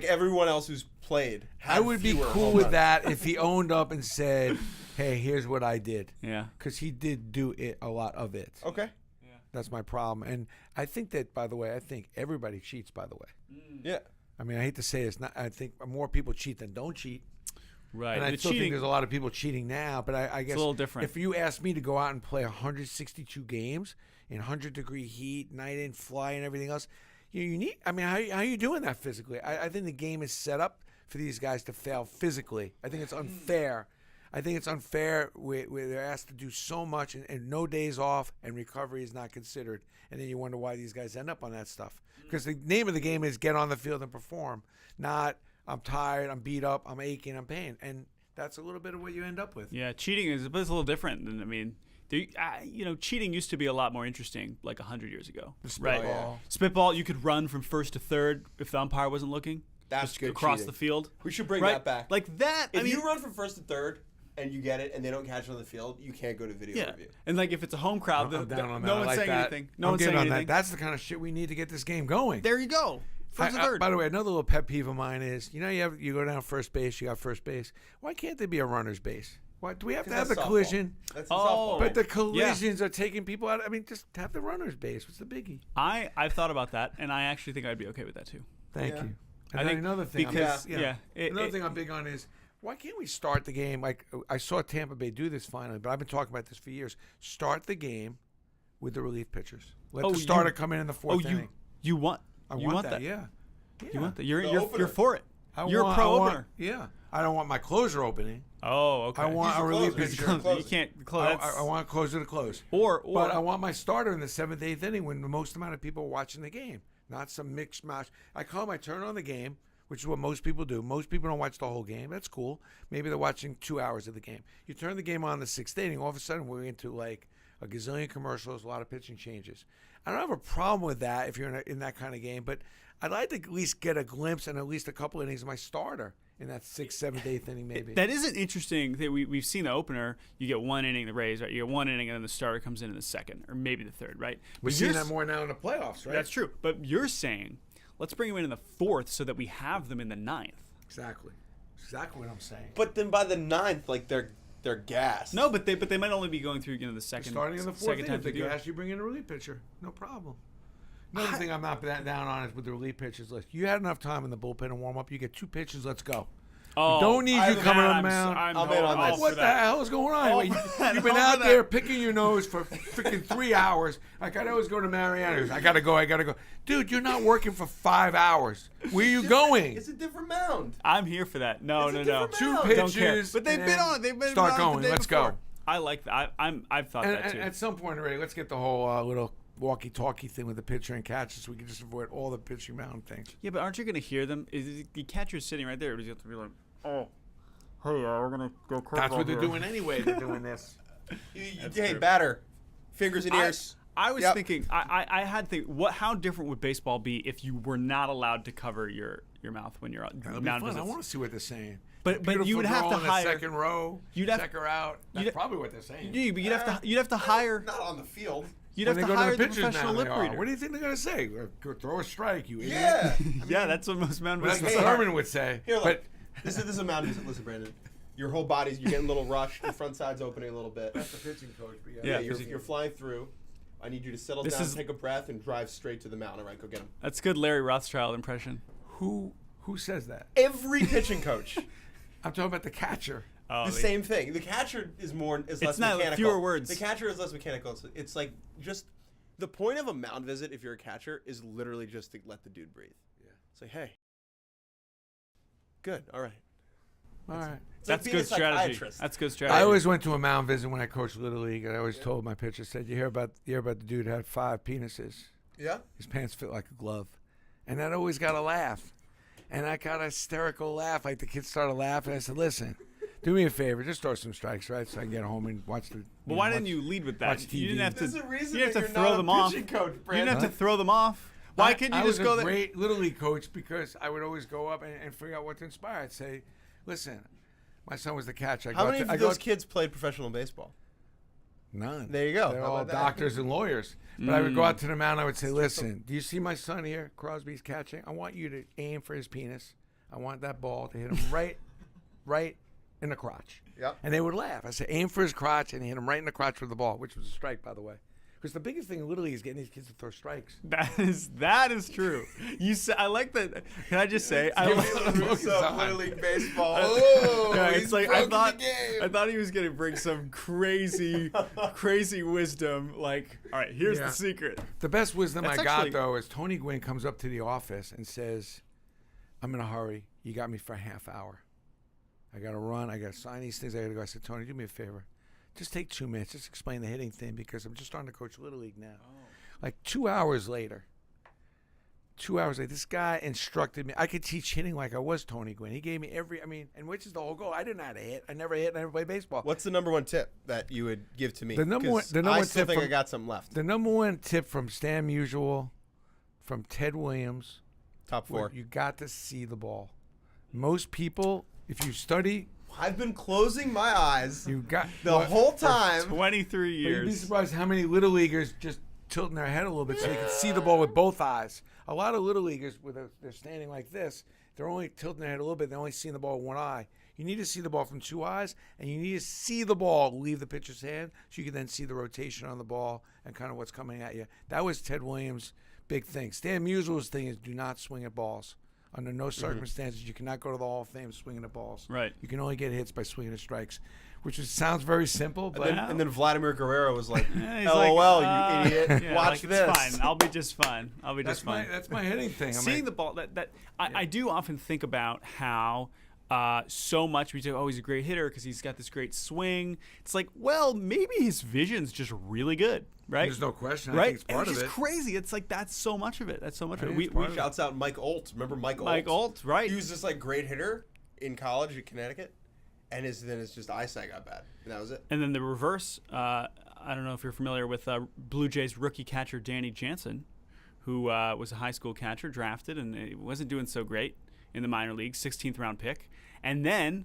everyone else who's played. I would be cool with that if he owned up and said, "Hey, here's what I did." Yeah. Because he did do it, a lot of it. Okay. That's my problem. And I think that, by the way, I think everybody cheats, by the way. Yeah. I mean, I hate to say this. I think more people cheat than don't cheat. Right. And I The still think there's a lot of people cheating now. But I guess a little different. If you ask me to go out and play 162 games in 100-degree heat, night in, fly, and everything else, you need. I mean, how are you doing that physically? I think the game is set up for these guys to fail physically. I think it's unfair. I think it's unfair where they're asked to do so much and no days off and recovery is not considered. And then you wonder why these guys end up on that stuff. Because the name of the game is get on the field and perform, not I'm tired, I'm beat up, I'm aching, I'm pain. And that's a little bit of what you end up with. Yeah, cheating is a little different than, I mean, cheating used to be a lot more interesting like 100 years ago. Right? Spitball. Spitball, you could run from first to third if the umpire wasn't looking. That's just good across cheating. the field. We should bring right? that back. Like that. If you run from first to third and you get it and they don't catch it on the field, you can't go to video review. And like if it's a home crowd, I'm down on that. no I one's like saying that. anything. No I'm one's getting saying on anything. that. That's the kind of shit we need to get this game going. There you go. First to third. By the way, another little pet peeve of mine is, you go down first base, you got first base. Why can't there be a runner's base? Why do we have to have the That's softball. collision? That's Oh. softball. But the collisions are taking people out. I mean, just have the runner's base. What's the biggie? I've thought about that, and I actually think I'd be okay with that too. Thank Yeah. you. I And then think another thing, because- another thing I'm big on is, why can't we start the game? Like I saw Tampa Bay do this finally, but I've been talking about this for years. Start the game with the relief pitchers. Let the starter come in the fourth inning. You want I you want that? Yeah. You want that? You're opener. for it. You're a I pro want- opener. Yeah. I don't want my closer opening. Oh, okay. I want He's a a relief closer. pitcher. Close You it. can't close. I want closer to close. Or But I want my starter in the 7th, 8th inning when the most amount of people are watching the game, not some mixed match. I call my turn on the game, which is what most people do. Most people don't watch the whole game. That's cool. Maybe they're watching 2 hours of the game. You turn the game on the 6th inning, all of a sudden we're into like a gazillion commercials, a lot of pitching changes. I don't have a problem with that if you're in that kind of game, but I'd like to at least get a glimpse and at least a couple innings of my starter in that 6th, 7th, 8th inning maybe. that is an interesting thing. We've seen the opener. You get one inning, the Rays, right? You get one inning, and then the starter comes in the second, or maybe the third, right? We're But seeing you're that more now in the playoffs, right? That's true. But you're saying, let's bring them in the 4th so that we have them in the 9th. Exactly. Exactly what I'm saying. But then by the 9th, like they're gassed. No, but they might only be going through the second. Starting in the 4th second inning, time if the through the gas, you bring in a relief pitcher. No problem. Another thing I'm not that down on is with the relief pitchers list. You had enough time in the bullpen to warm up. You get 2 pitches. Let's go. Oh, Don't need you coming on the mound. I'm in on Like, this. what the hell is going on? All Wait, for that, you've been all out for there that. picking your nose for freaking 3 hours. Like, I always go to Mariana's. I gotta go. Dude, you're not working for 5 hours. Where are you going? It's a different mound. I'm here for that. No, It's a no. different Two mound. Don't care. pitches. But they've and been then on. They've been start on going. The day Let's before. go. I like that. I've thought that too. And at some point already, let's get the whole little walkie-talkie thing with the pitcher and catcher so we can just avoid all the pitching mound things. Yeah, but aren't you going to hear them? The catcher's sitting right there. Or does he have to be like, oh, hey, we're going to go curveball That's what they're here. doing anyway. They're doing this. Hey, batter. Fingers and ears. I was Yep. thinking, I had to think, how different would baseball be if you were not allowed to cover your mouth when you're on That'll be mound fun. I visits? want to see what they're saying. But Beautiful you would have girl to in the hire. second row. You'd have- check her out. That's you'd- probably what they're saying. Yeah, but you'd have to hire. Not on the field. You'd When have they to go hire to the the pitchers professional now, lip they are. reader. What do you think they're going to say? Go throw a strike, you idiot. Yeah. Yeah, that's what most mound That's visits what are. Thurman would say. Here, But look. This is a mound visit. Listen, Brandon. Your whole body's, you're getting a little rushed. The front side's opening a little bit. that's the pitching coach. But Yeah, You're flying through. I need you to settle This down, is- take a breath, and drive straight to the mound. All right, go get him. That's good Larry Rothschild impression. Who says that? Every pitching coach. I'm talking about the catcher. Oh, The same thing. The catcher is less not mechanical. fewer words. The catcher is less mechanical. It's like just the point of a mound visit, if you're a catcher, is literally just to let the dude breathe. Yeah. Say, hey, good, all right. All right. It's like That's being good a strategy. psychiatrist. That's good strategy. I always went to a mound visit when I coached Little League, and I always told my pitchers, said, you hear about the dude who had 5 penises. Yeah. His pants fit like a glove. And that always got a laugh. And I got a hysterical laugh. Like the kids started laughing. I said, listen, do me a favor. Just throw some strikes, right? So I can get home and watch the... Well, why didn't you lead with that? watch You didn't TV. have to. There's a reason you didn't that have to you're throw not them a off. pitching coach, You Brandon. didn't have to throw them off. Why couldn't you just go I was there? a great Little League coach because I would always go up and figure out what to inspire. I'd say, listen, my son was the catcher. How many of those kids played professional baseball? None. There you go. They're How all about that? doctors and lawyers. But I would go out to the mound. I would say, listen, do you see my son here? Crosby's catching. I want you to aim for his penis. I want that ball to hit him right in the crotch. Yep. And they would laugh. I said, aim for his crotch and hit him right in the crotch with the ball, which was a strike, by the way. Because the biggest thing in Little League is getting these kids to throw strikes. That is true. You say, I like that. Can I just say I like Little League baseball. Oh, yeah, he's it's like broken the game. I thought he was gonna bring some crazy wisdom. Like, all right, here's Yeah. the secret. The best wisdom That's I got, actually- though, is Tony Gwynn comes up to the office and says, I'm in a hurry. You got me for a half hour. I got to run. I got to sign these things. I got to go. I said, Tony, do me a favor. Just take 2 minutes. Just explain the hitting thing because I'm just starting to coach Little League now. Like 2 hours later, this guy instructed me. I could teach hitting like I was Tony Gwynn. He gave me and which is the whole goal. I didn't know how to hit. I never hit. I never played baseball. What's the number one tip that you would give to me? The number one- 'Cause the number I one still tip think I from- got something left. The number one tip from Stan Musial, from Ted Williams, Top 4. you got to see the ball. Most people, if you study, I've been closing my eyes you got the whole time. 23 But you'd be years. surprised how many little leaguers just tilting their head a little bit so they can see the ball with both eyes. A lot of little leaguers, they're standing like this, they're only tilting their head a little bit. They're only seeing the ball with one eye. You need to see the ball from 2 eyes, and you need to see the ball leave the pitcher's hand so you can then see the rotation on the ball and kind of what's coming at you. That was Ted Williams' big thing. Stan Musial's thing is do not swing at balls. Under no circumstances, you cannot go to the Hall of Fame swinging at balls. Right. You can only get hits by swinging at strikes, which sounds very simple, but And then Vladimir Guerrero was like, He's LOL, like, you idiot. yeah, Watch like, this. It's fine. I'll be just fine. that's my hitting thing. Seeing the ball, I do often think about how so much we say, oh, he's a great hitter because he's got this great swing. It's like, well, maybe his vision's just really good, right? There's no question. I Right? think it's part it's of just it. crazy. It's like that's so much of it. That's so much of it. think We, it's part of it. Shouts out Mike Olt. Remember Mike Olt? Mike Olt, right? He was this like great hitter in college at Connecticut, and then his just eyesight got bad, and that was it. And then the reverse. I don't know if you're familiar with Blue Jays rookie catcher Danny Jansen, who was a high school catcher drafted and he wasn't doing so great in the minor leagues, 16th round pick, and then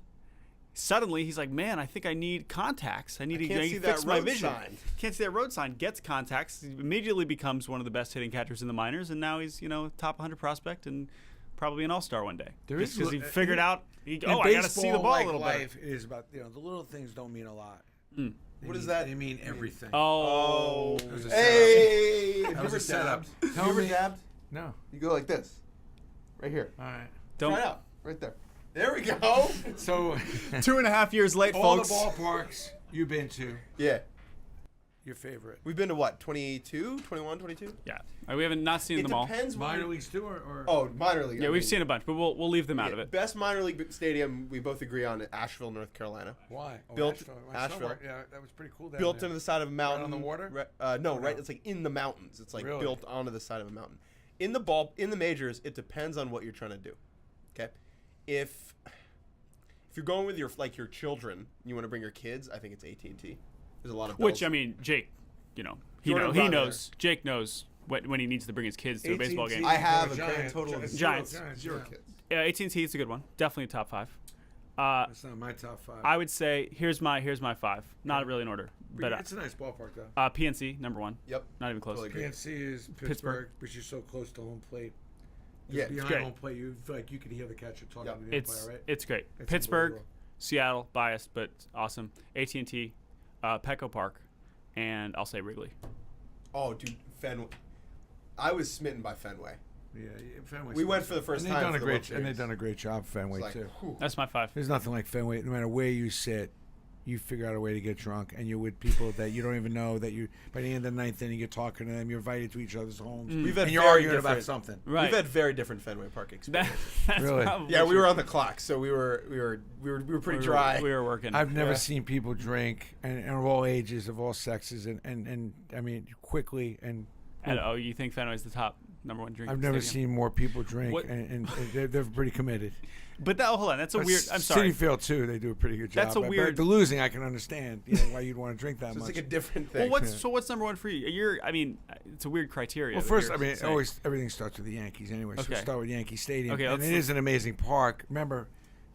suddenly he's like, man, I think I need contacts. I need to can't see fix that my road vision. sign. Can't see that road sign. Gets contacts. He immediately becomes one of the best hitting catchers in the minors, and now he's top 100 prospect and probably an all-star one day. Just because he figured out. I In got to see the baseball, ball like a little life, it is about the little things don't mean a lot. What is that? They mean everything. Oh, It was a Hey! That was a setup. You ever dabbed? No. You go like this. Right here. All right. don't. Try it out. Right there. There we go. So 2.5 years late, all folks. the ballparks you've been to, Yeah. your favorite. We've been to what? 22, 21, 22? Yeah, we haven't not seen It them all. depends. Minor leagues too, or Oh, minor league. Yeah, I we've mean, seen a bunch, but we'll leave them out of it. Best minor league stadium we both agree on: Asheville, North Carolina. why? Oh, Built- Asheville. Asheville. Yeah, that was pretty cool. Down Built there. into the side of a mountain. on the water? No, Or right. no? It's like in the mountains. It's like Really? built onto the side of a mountain. In the majors, it depends on what you're trying to do. Okay, if you're going with your children, you want to bring your kids. I think it's AT&T. There's a lot of Which bells. I mean, Jake, Jordan he Bronner. knows. Jake knows when he needs to bring his kids to a baseball game. I have a Giants. grand total of Giants. zero yeah. kids. Yeah, AT&T is a good one. Definitely top 5. That's not my top 5. I would say here's my 5. Not really in order, but it's a nice ballpark though. PNC number 1. Yep. Not even close. Totally agree. PNC is Pittsburgh, which is so close to home plate. Yeah, behind great. home plate, you feel like you could hear the catcher talking Yep. to the It's umpire, right? it's great. It's Pittsburgh, unbelievable. Seattle, biased but awesome. AT&T, Petco Park, and I'll say Wrigley. Oh, dude, Fenway. I was smitten by Fenway. Yeah, Fenway's We went nice. for the first and time Done for a the great, World and they've Series. done a great job, Fenway It's like, too. whew. That's my 5. There's nothing like Fenway. No matter where you sit, you figure out a way to get drunk, and you're with people that you don't even know. That you by the end of the ninth inning, you're talking to them. You're invited to each other's homes, We've had and you're very arguing about different- something. Right. We've had very different Fenway Park experiences. That's Really? probably Yeah, we true. were on the clock, so we were pretty dry. We were working. I've never Yeah. seen people drink, and of all ages, of all sexes, and I mean quickly. And And, you think Fenway's the top number 1 drink? I've never stadium? seen more people drink, What- and they're pretty committed. But hold on, that's a weird. I'm City sorry. Field too. They do a pretty good job. That's a But weird- the losing, I can understand. Why you'd want to drink that So it's much. like a different Well, thing. what's number 1 for you? It's a weird criteria. Well, that first, you're I mean, saying. always everything starts with the Yankees anyway. So Okay. we'll start with Yankee Stadium, Okay, and let's- it is an amazing park. Remember,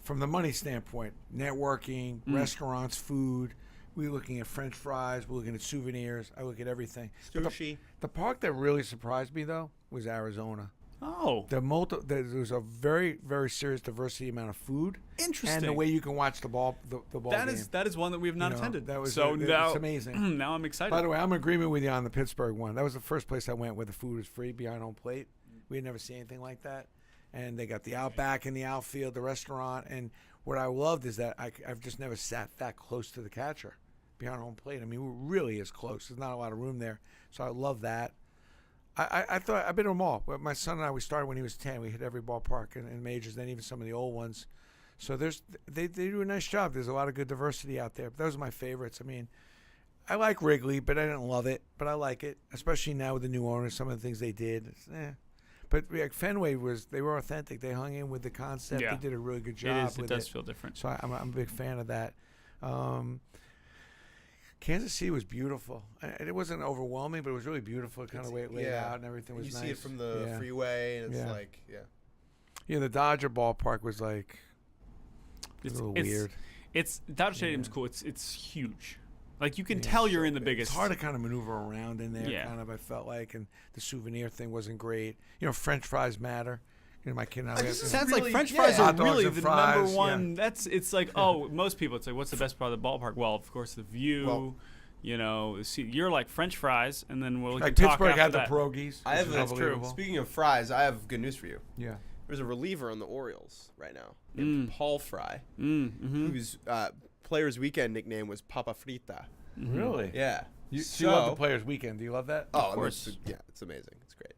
from the money standpoint, networking, Mm. restaurants, food, We're looking at French fries. We're looking at souvenirs. I look at everything. But Sushi. the park that really surprised me though was Arizona. Oh, There was a very, very serious diversity amount of food, interesting. and the way you can watch the ball that game. is one that we have not You know, attended. that was so now it's amazing. now I'm excited. By the way, I'm in agreement with you on the Pittsburgh one. That was the first place I went where the food was free behind home plate. We had never seen anything like that. And they got the Outback in the outfield, the restaurant. And what I loved is that I've just never sat that close to the catcher behind home plate. I mean, we're really is close. There's not a lot of room there. So I love that. I thought I've been to them all. My son and I, we started when he was 10. We hit every ballpark in majors, then even some of the old ones. So they do a nice job. There's a lot of good diversity out there. But those are my favorites. I mean, I like Wrigley, but I didn't love it. But I like it, especially now with the new owners. Some of the things they did, But like Fenway they were authentic. They hung in with the concept. Yeah. They did a really good job. It does feel different. So I'm a big fan of that. Kansas City was beautiful. It wasn't overwhelming, but it was really beautiful. Kind of the way it laid out and everything was you nice. see it from the freeway, and it's like, Yeah, the Dodger ballpark was like a little weird. It's Dodger Stadium's cool. It's huge. Like you can tell you're in the biggest. It's hard to kind of maneuver around in there. Yeah. Kind of, I felt like, and the souvenir thing wasn't great. You know, French fries matter. You know, my kid and I. Sounds really- like French yeah. fries are Hot dogs really and the fries, number one. It's like most people. It's like what's the best part of the ballpark? Well, of course the view. Well, you know, you're like French fries, and then we'll like talk Pittsburgh after had the that. pierogies. I have which is that's true. unbelievable. Speaking of fries, I have good news for you. Yeah. There's a reliever on the Orioles right now named Paul Fry, Mm-hmm. whose Players Weekend nickname was Papa Frita. Really? Yeah. You love the Players Weekend. Do you love that? Oh, Of course. it's amazing. It's great.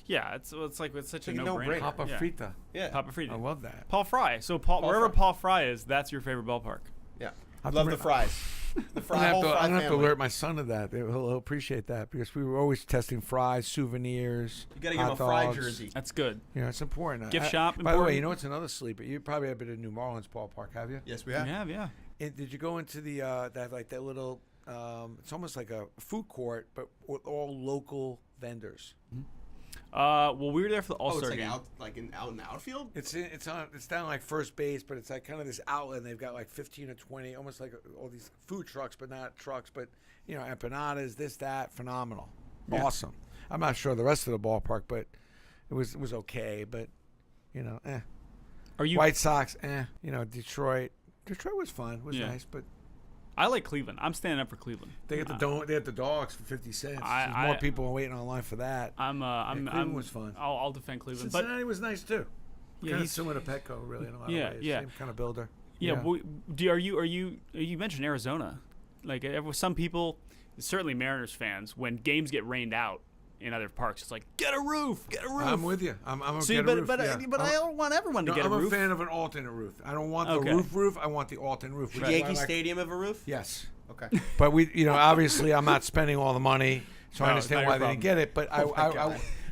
Yeah, it's like it's such a Like a no-brainer. no-brainer. Papa yeah. Frita. Yeah. Papa Frita. I love that. Paul Fry. So wherever Fry. Paul Fry is, that's your favorite ballpark. Yeah. I'll Love bring- the fries. The I'm fry, whole gonna fry have to family. alert my son to that. He'll appreciate that because we were always testing fries, souvenirs. You gotta give him a hot fry dogs. jersey. That's good. You know, it's important. Gift shop, By the way, important. you know what's another sleeper? You probably have been to New Orleans ballpark, have you? Yes, we have. Yeah. Did you go into the that little? It's almost like a food court, but with all local vendors. Well, we were there for the Oh, it's All-Star like game. out in the outfield. It's down like first base, but it's like kind of this outlet. And they've got like 15 or 20, almost like all these food trucks, but not trucks, but you know, empanadas, this, that, phenomenal, awesome. I'm not sure the rest of the ballpark, but it was okay. But you know, Are you? White Sox, you know, Detroit was fun, it was Yeah. nice, but I like Cleveland. I'm standing up for Cleveland. they got they had the dogs for 50 cents. I- There's more I- people waiting online for that. Cleveland was fun. I'll defend Cleveland, Cincinnati was nice too. Yeah, Kind of he's- similar to Petco, really, in a lot Yeah, of ways. yeah. Same kind of builder. but are you mentioned Arizona? Like some people, certainly Mariners fans, when games get rained out in other parks, it's like get a roof. I'm with you. I'm a See, get a but roof, but, yeah. but I don't want everyone to No, get I'm a roof. a fan of an alternate roof. I don't want Okay. the roof. I want the alternate roof. Should which is why Yankee I like- Stadium have a roof? Yes. Okay. But we, you know, obviously I'm not spending all the money, so I No, understand it's why not your they didn't get it. But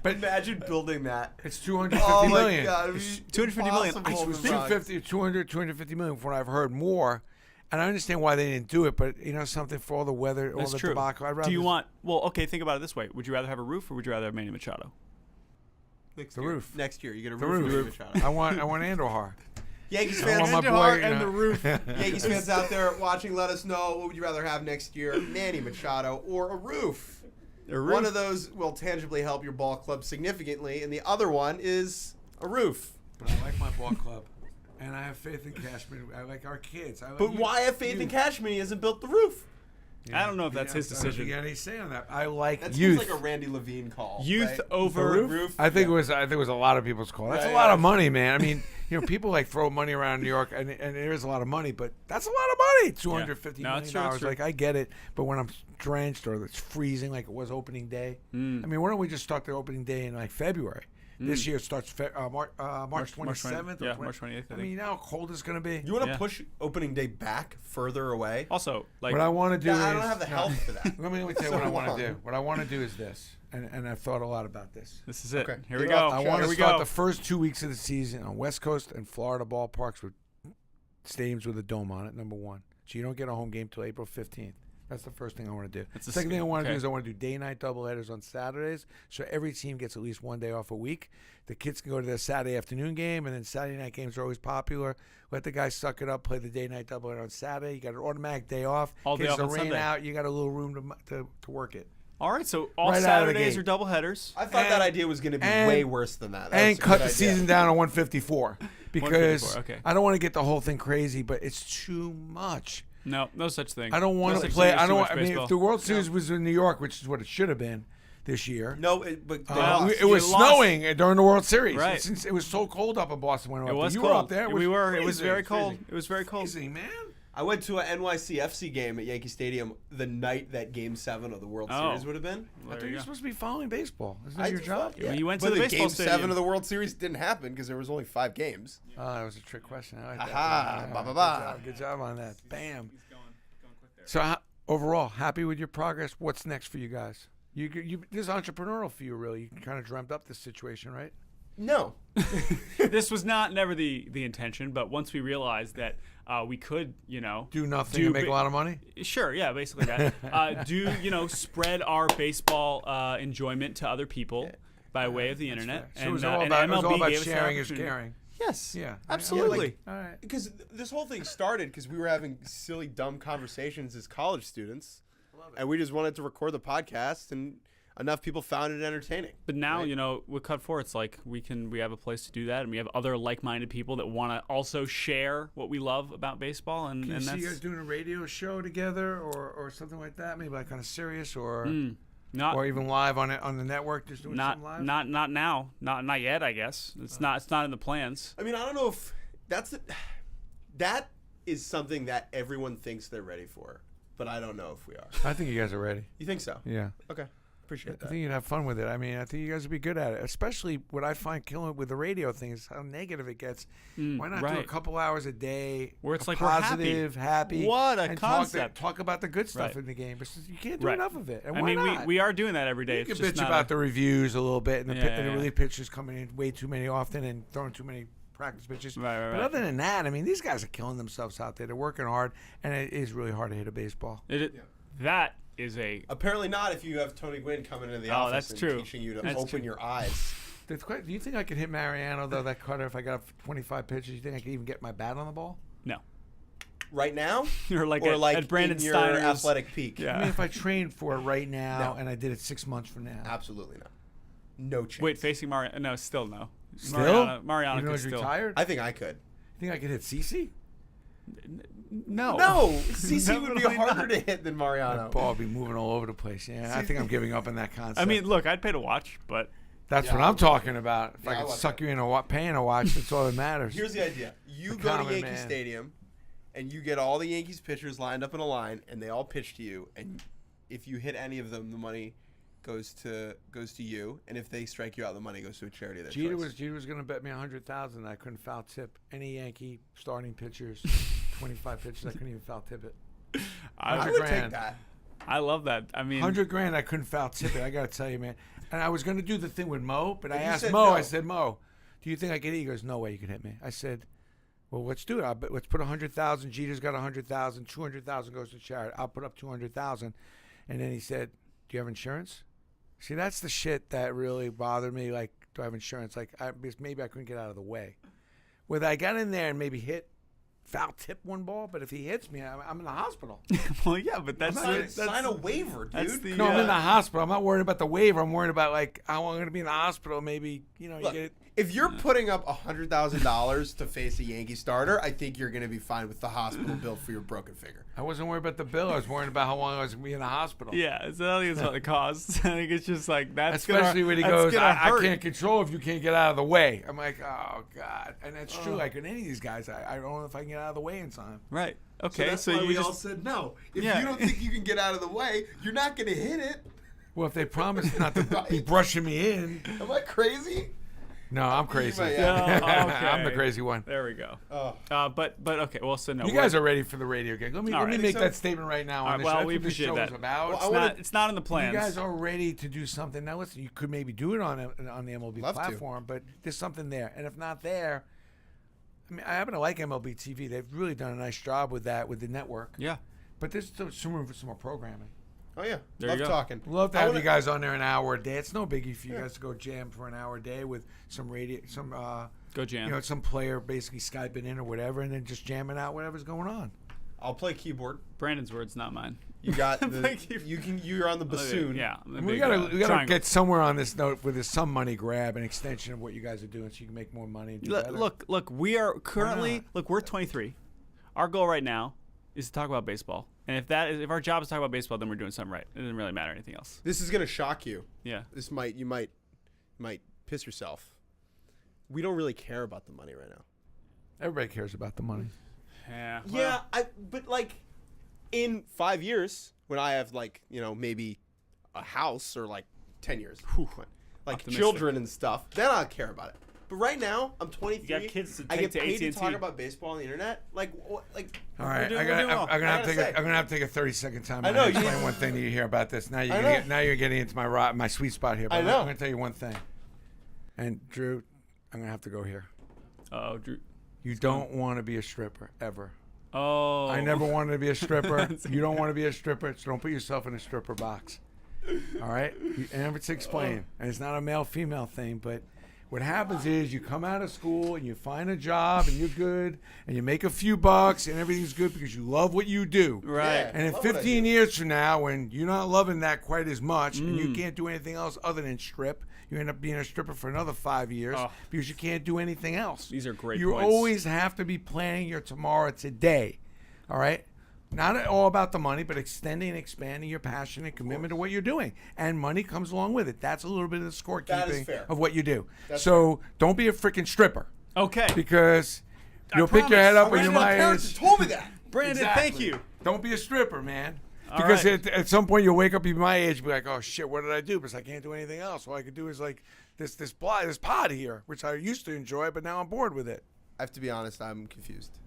but Imagine building that. it's 250 Oh my million. God! It's 250 million. It was 250, 200, 250 million from what I've heard more. And I understand why they didn't do it, but you know something, for all the weather, That's all the true. debacle. I'd rather Do you want? Well, okay. Think about it this way: would you rather have a roof, or would you rather have Manny Machado? Next the year. roof? Next year, you get a the roof. roof? I want Andujar. Yankees I want fans, my boy, you know. Yankees fans out there watching, let us know what would you rather have next year: Manny Machado or a roof? One of those will tangibly help your ball club significantly, and the other one is a roof. But I like my ball club, and I have faith in Cashman. I like our kids. I like But you- why have faith in you. Cashman? He hasn't built the roof. Yeah. I don't know if that's his I don't decision. think any say on that. I like That youth. seems like a Randy Levine call. Youth right? over The roof. I think it was a lot of people's call. That's Right, a lot yeah. of money, man. I mean, you know, people like throw money around New York, and there is a lot of money, but that's a lot of money. $250 No, million it's true, it's dollars. true. Like I get it, but when I'm drenched or it's freezing, like it was opening day. I mean, why don't we just start the opening day in like February? This year it starts March 27th. yeah, or March 28th, I I mean, you know how cold it's going to be. You want to Yeah. push opening day back further away? Also, like What I want to do is I don't have the health for that. Let me tell you what I want long. to do. What I want to do is this, and I've thought a lot about this. this is it. Okay. Here we You're go. up. I Sure. want Here to we start go. the first 2 weeks of the season on West Coast and Florida ballparks with stadiums with a dome on it, number one. So you don't get a home game till April 15th. That's the first thing I want to do. That's the Second thing I want to okay. do is I want to do day-night doubleheaders on Saturdays, so every team gets at least one day off a week. The kids can go to their Saturday afternoon game, and then Saturday night games are always popular. Let the guys suck it up, play the day-night doubleheader on Saturday. You got an automatic day off. All day Kids off on rain Sunday. out. You got a little room to work it. All right, so all Right out of the Saturdays gate. are double headers. I thought that idea was going to be way worse than that. And That's a cut good the idea. season down to 154 because 154, okay. I don't want to get the whole thing crazy, but it's too much. No such thing. I don't want No to such play. thing as I too don't. much I mean, baseball. if the World Series was in New York, which is what it should have been this year. No, but they Well, lost. It was You lost. snowing during the World Series. Right. Since it was so cold up in Boston when I It went up was there. cold. You were up there. We were. It was freezing, very cold. freezing. It was very cold. Freezing, man. I went to an NYCFC game at Yankee Stadium the night that Game 7 of the World Oh. Series would have been. I There thought you you were go. supposed to be following baseball. Isn't that your do job? fuck, yeah. You went to But the baseball Game 7 stadium. of the World Series didn't happen because there was only 5 games. Oh, that was a trick question. I like that. Aha, Yeah, ba, ba, good ba. job. Good job on that. Bam. So overall, happy with your progress. What's next for you guys? You this is entrepreneurial for you, really. You kind of dreamt up this situation, right? No. This was never the intention, but once we realized that we could, Do nothing and make a lot of money. Sure, yeah, basically that. Spread our baseball enjoyment to other people by way of the internet. So it was all about, gave us the sharing is opportunity. caring. Yes. Yeah. Absolutely. All right. Because this whole thing started because we were having silly, dumb conversations as college students. And we just wanted to record the podcast, and enough people found it entertaining. But now, with Cut4, it's like we have a place to do that, and we have other like-minded people that want to also share what we love about baseball, and Can you see that's you guys doing a radio show together or something like that? Maybe like kind of serious or even live on the network, just doing something live? not now, not yet. I guess it's not in the plans. I mean, I don't know if that is something that everyone thinks they're ready for, but I don't know if we are. I think you guys are ready. You think so? Yeah. Okay. Appreciate I that. think you'd have fun with it. I mean, I think you guys would be good at it. Especially what I find killing it with the radio thing is how negative it gets. Why not do a right. couple hours a day Where it's of like we're happy. positive, happy. What a and concept. Talk about the good stuff Right. in the game. But you can't do Right. enough of it. And I why mean, not? we are doing that every day. You It's can just bitch not about the reviews a little bit and the, Yeah, and the yeah. relief pitchers coming in way too many often and throwing too many practice pitches. Right. But other than that, I mean, these guys are killing themselves out there. They're working hard, and it is really hard to hit a baseball. That is a Apparently not if you have Tony Gwynn coming into the Oh, office that's and true. teaching you to That's open true. your eyes. Do you think I could hit Mariano, though, that cutter, if I got 25 pitches? You think I could even get my bat on the ball? no. Right now? Or like or at, like at Brandon in your Steiner's athletic peak? Yeah. I mean, if I trained for it right now No. and I did it 6 months from now. Absolutely not. No chance. Wait, facing Mariano? No, still no. Still? Mariano Even though could he's still. retired? I think I could. You think I could hit CC? No. No, CC would be Definitely harder not. to hit than Mariano. That ball would be moving all over the place. Yeah, I think I'm giving up on that concept. I mean, look, I'd pay to watch, but that's Yeah, what I I'm would. talking about. If Yeah, I I could like suck that. you in paying a watch, that's all that matters. Here's the idea. You The go to common Yankee man. Stadium, and you get all the Yankees pitchers lined up in a line, and they all pitch to you. And if you hit any of them, the money goes to you. And if they strike you out, the money goes to a charity of their Jeter choice. was going to bet me $100,000 that I couldn't foul tip any Yankee starting pitchers. 25 pitches, I couldn't even foul tip it. I 100 would grand. take that. I love that. I mean, $100,000, I couldn't foul tip it. I got to tell you, man. And I was going to do the thing with Mo, but I you asked said Mo. no. I said, Mo, do you think I can hit? He goes, no way you can hit me. I said, well, let's do it. Let's put 100,000. Jeter's got 100,000. 200,000 goes to charity. I'll put up 200,000. And then he said, do you have insurance? See, that's the shit that really bothered me. Like, do I have insurance? Like, because maybe I couldn't get out of the way. Whether I got in there and maybe foul tip one ball, but if he hits me, I'm in the hospital. well, yeah, but that's Sign a waiver, that's dude. the- No, I'm Yeah. in the hospital. I'm not worried about the waiver. I'm worried about, like, how I'm going to be in the hospital. Maybe, you Look, get it. if you're putting up $100,000 to face a Yankee starter, I think you're going to be fine with the hospital bill for your broken finger. I wasn't worried about the bill. I was worried about how long I was going to be in the hospital. Yeah, so I think it's what it costs. I think it's just like that's Especially gonna, when he that's goes, gonna I hurt. can't control if you can't get out of the way. I'm like, oh, God. And that's true. Like, with any of these guys, I don't know if I can get out of the way in time. Right. Okay. So, why you we just all said no. If Yeah. you don't think you can get out of the way, you're not going to hit it. Well, if they promise not to Right. be brushing me in. Am I crazy? No, I'm crazy. might- Yeah, okay. I'm the crazy one. there we go. Oh. But okay. Well, so no. You guys are ready for the radio gig. Let me All right. make So- that statement right now. All On right, this well, show. That's we what this appreciate show that. is about. Well, It's I wanna- not. It's not in the plans. You guys are ready to do something. Now, listen, you could maybe do it on the MLB Love to. platform, but there's something there. And if not there, I mean, I happen to like MLB TV. They've really done a nice job with that, with the network. Yeah. But there's still some room for some more programming. Oh yeah, There love you go. talking. Love to I have wanna- you guys on there an hour a day. It's no biggie for you guys to go jam for an hour a day with some radio, Go jam. some player basically Skyping in or whatever, and then just jamming out whatever's going on. I'll play keyboard. Brandon's words, not mine. You got the. Thank you. You're on the bassoon. Yeah. We gotta get somewhere on this note with this some money grab, an extension of what you guys are doing, so you can make more money. And do better. Look. We are currently not? we're 23. Our goal right now is to talk about baseball, and if our job is to talk about baseball, then we're doing something right. It doesn't really matter anything else. This is gonna shock you. Yeah. You might piss yourself. We don't really care about the money right now. Everybody cares about the money. Yeah. Yeah, but like in 5 years when I have like, maybe a house or like 10 years, like Optimistic. children and stuff, then I'll care about it. But right now, I'm 23. You got kids to I take get to paid to AT&T. talk about baseball on the internet. Like. All right, doing I'm well. gonna have gotta to take a 30-second time. I know, to you- explain one thing that you hear about this. Now you're getting into my sweet spot here. But I know. I'm gonna tell you one thing. And Drew, I'm gonna have to go here. Oh, Drew. You don't want to be a stripper ever. Oh. I never wanted to be a stripper. You don't want to be a stripper, so don't put yourself in a stripper box. All right? And it's explained. And it's not a male-female thing, but what happens is you come out of school and you find a job and you're good and you make a few bucks and everything's good because you love what you do. Right. Yeah. And in Love what I 15 do. years from now, when you're not loving that quite as much and you can't do anything else other than strip, you end up being a stripper for another 5 years Oh. because you can't do anything else. These are great You points. always have to be planning your tomorrow today. All right? Not all about the money, but extending and expanding your passion and commitment to what you're doing. And money comes along with it. That's a little bit of the That is scorekeeping fair. of what you do. That's so don't be a freaking stripper Okay. because you'll pick your head up when you're My my parents age. told me that. Brandon, thank you. Don't be a stripper, man. All Because right. at some point you'll wake up, you'll be my age, and be like, oh shit, what did I do? Because I can't do anything else. All I could do is like this pod here, which I used to enjoy, but now I'm bored with it. I have to be honest. I'm confused.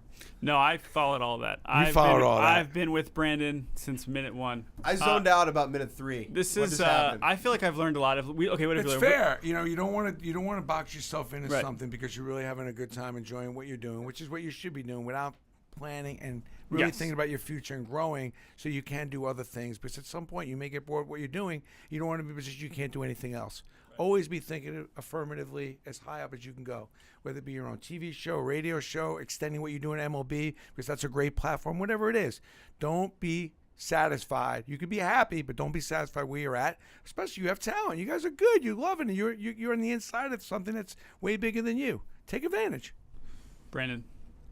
No, I followed all that. I've been with Brandon since minute one. I zoned out about minute 3. This What is. just happened? I feel like I've learned a lot. What have you It's learned? fair. You don't want to box yourself into Right. something because you're really having a good time enjoying what you're doing, which is what you should be doing without planning and really Yes. thinking about your future and growing so you can do other things. Because at some point you may get bored with what you're doing. You don't want to be in a position you can't do anything else. Always be thinking affirmatively as high up as you can go, whether it be your own TV show, radio show, extending what you do in MLB, because that's a great platform, whatever it is. Don't be satisfied. You can be happy, but don't be satisfied where you're at. Especially you have talent. You guys are good. You love it. And you're on the inside of something that's way bigger than you. Take advantage. Brandon,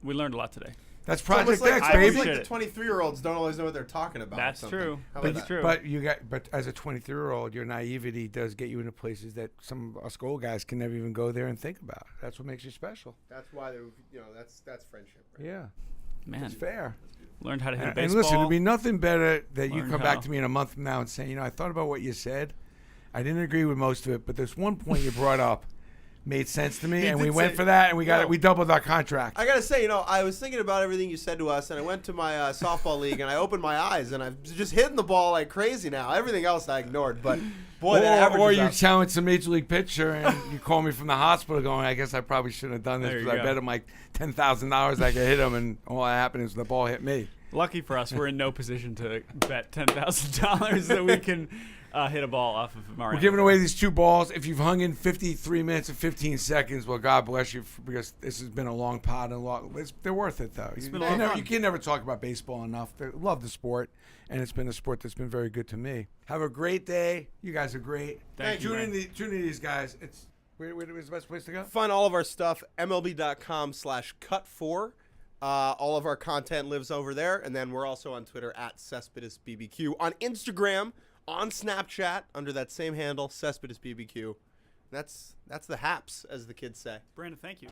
we learned a lot today. That's It's almost Project like, X, I baby. like appreciate the it. 23-year-olds don't always know what they're talking about. That's or something. true. How about That's that? true. But as a 23-year-old, your naivety does get you into places that some of us old guys can never even go there and think about. That's what makes you special. That's why they're, that's friendship. Right? Yeah, Man, it's fair. learned how to hit a And baseball. listen, it'd be nothing better that you Learn come how. back to me in a month from now and say, I thought about what you said. I didn't agree with most of it, but there's one point you brought up made sense to me, He and we did went say- for that, and we got No. it. We doubled our contract. I gotta say, I was thinking about everything you said to us, and I went to my softball league, and I opened my eyes, and I'm just hitting the ball like crazy now. Everything else I ignored, but boy, that average or is you up. challenge some major league pitcher, and you call me from the hospital, going, "I guess I probably shouldn't have done this There you because I go. bet him like $10,000 I could hit him, and all that happened is the ball hit me." Lucky for us, we're in no position to bet $10,000 that we can hit a ball off of Mario. We're giving away these 2 balls. If you've hung in 53 minutes and 15 seconds, well, God bless you, because this has been a long pod and they're worth it, though. been a lot of fun. You can never talk about baseball enough. I love the sport, and it's been a sport that's been very good to me. Have a great day. You guys are great. Thank you, Tune man. into these guys. Where's the best place to go? Find all of our stuff, MLB.com/cut4. All of our content lives over there, and then we're also on Twitter at Cespedes BBQ, on Instagram, on Snapchat under that same handle, Cespedes BBQ. That's the haps, as the kids say. Brandon, thank you.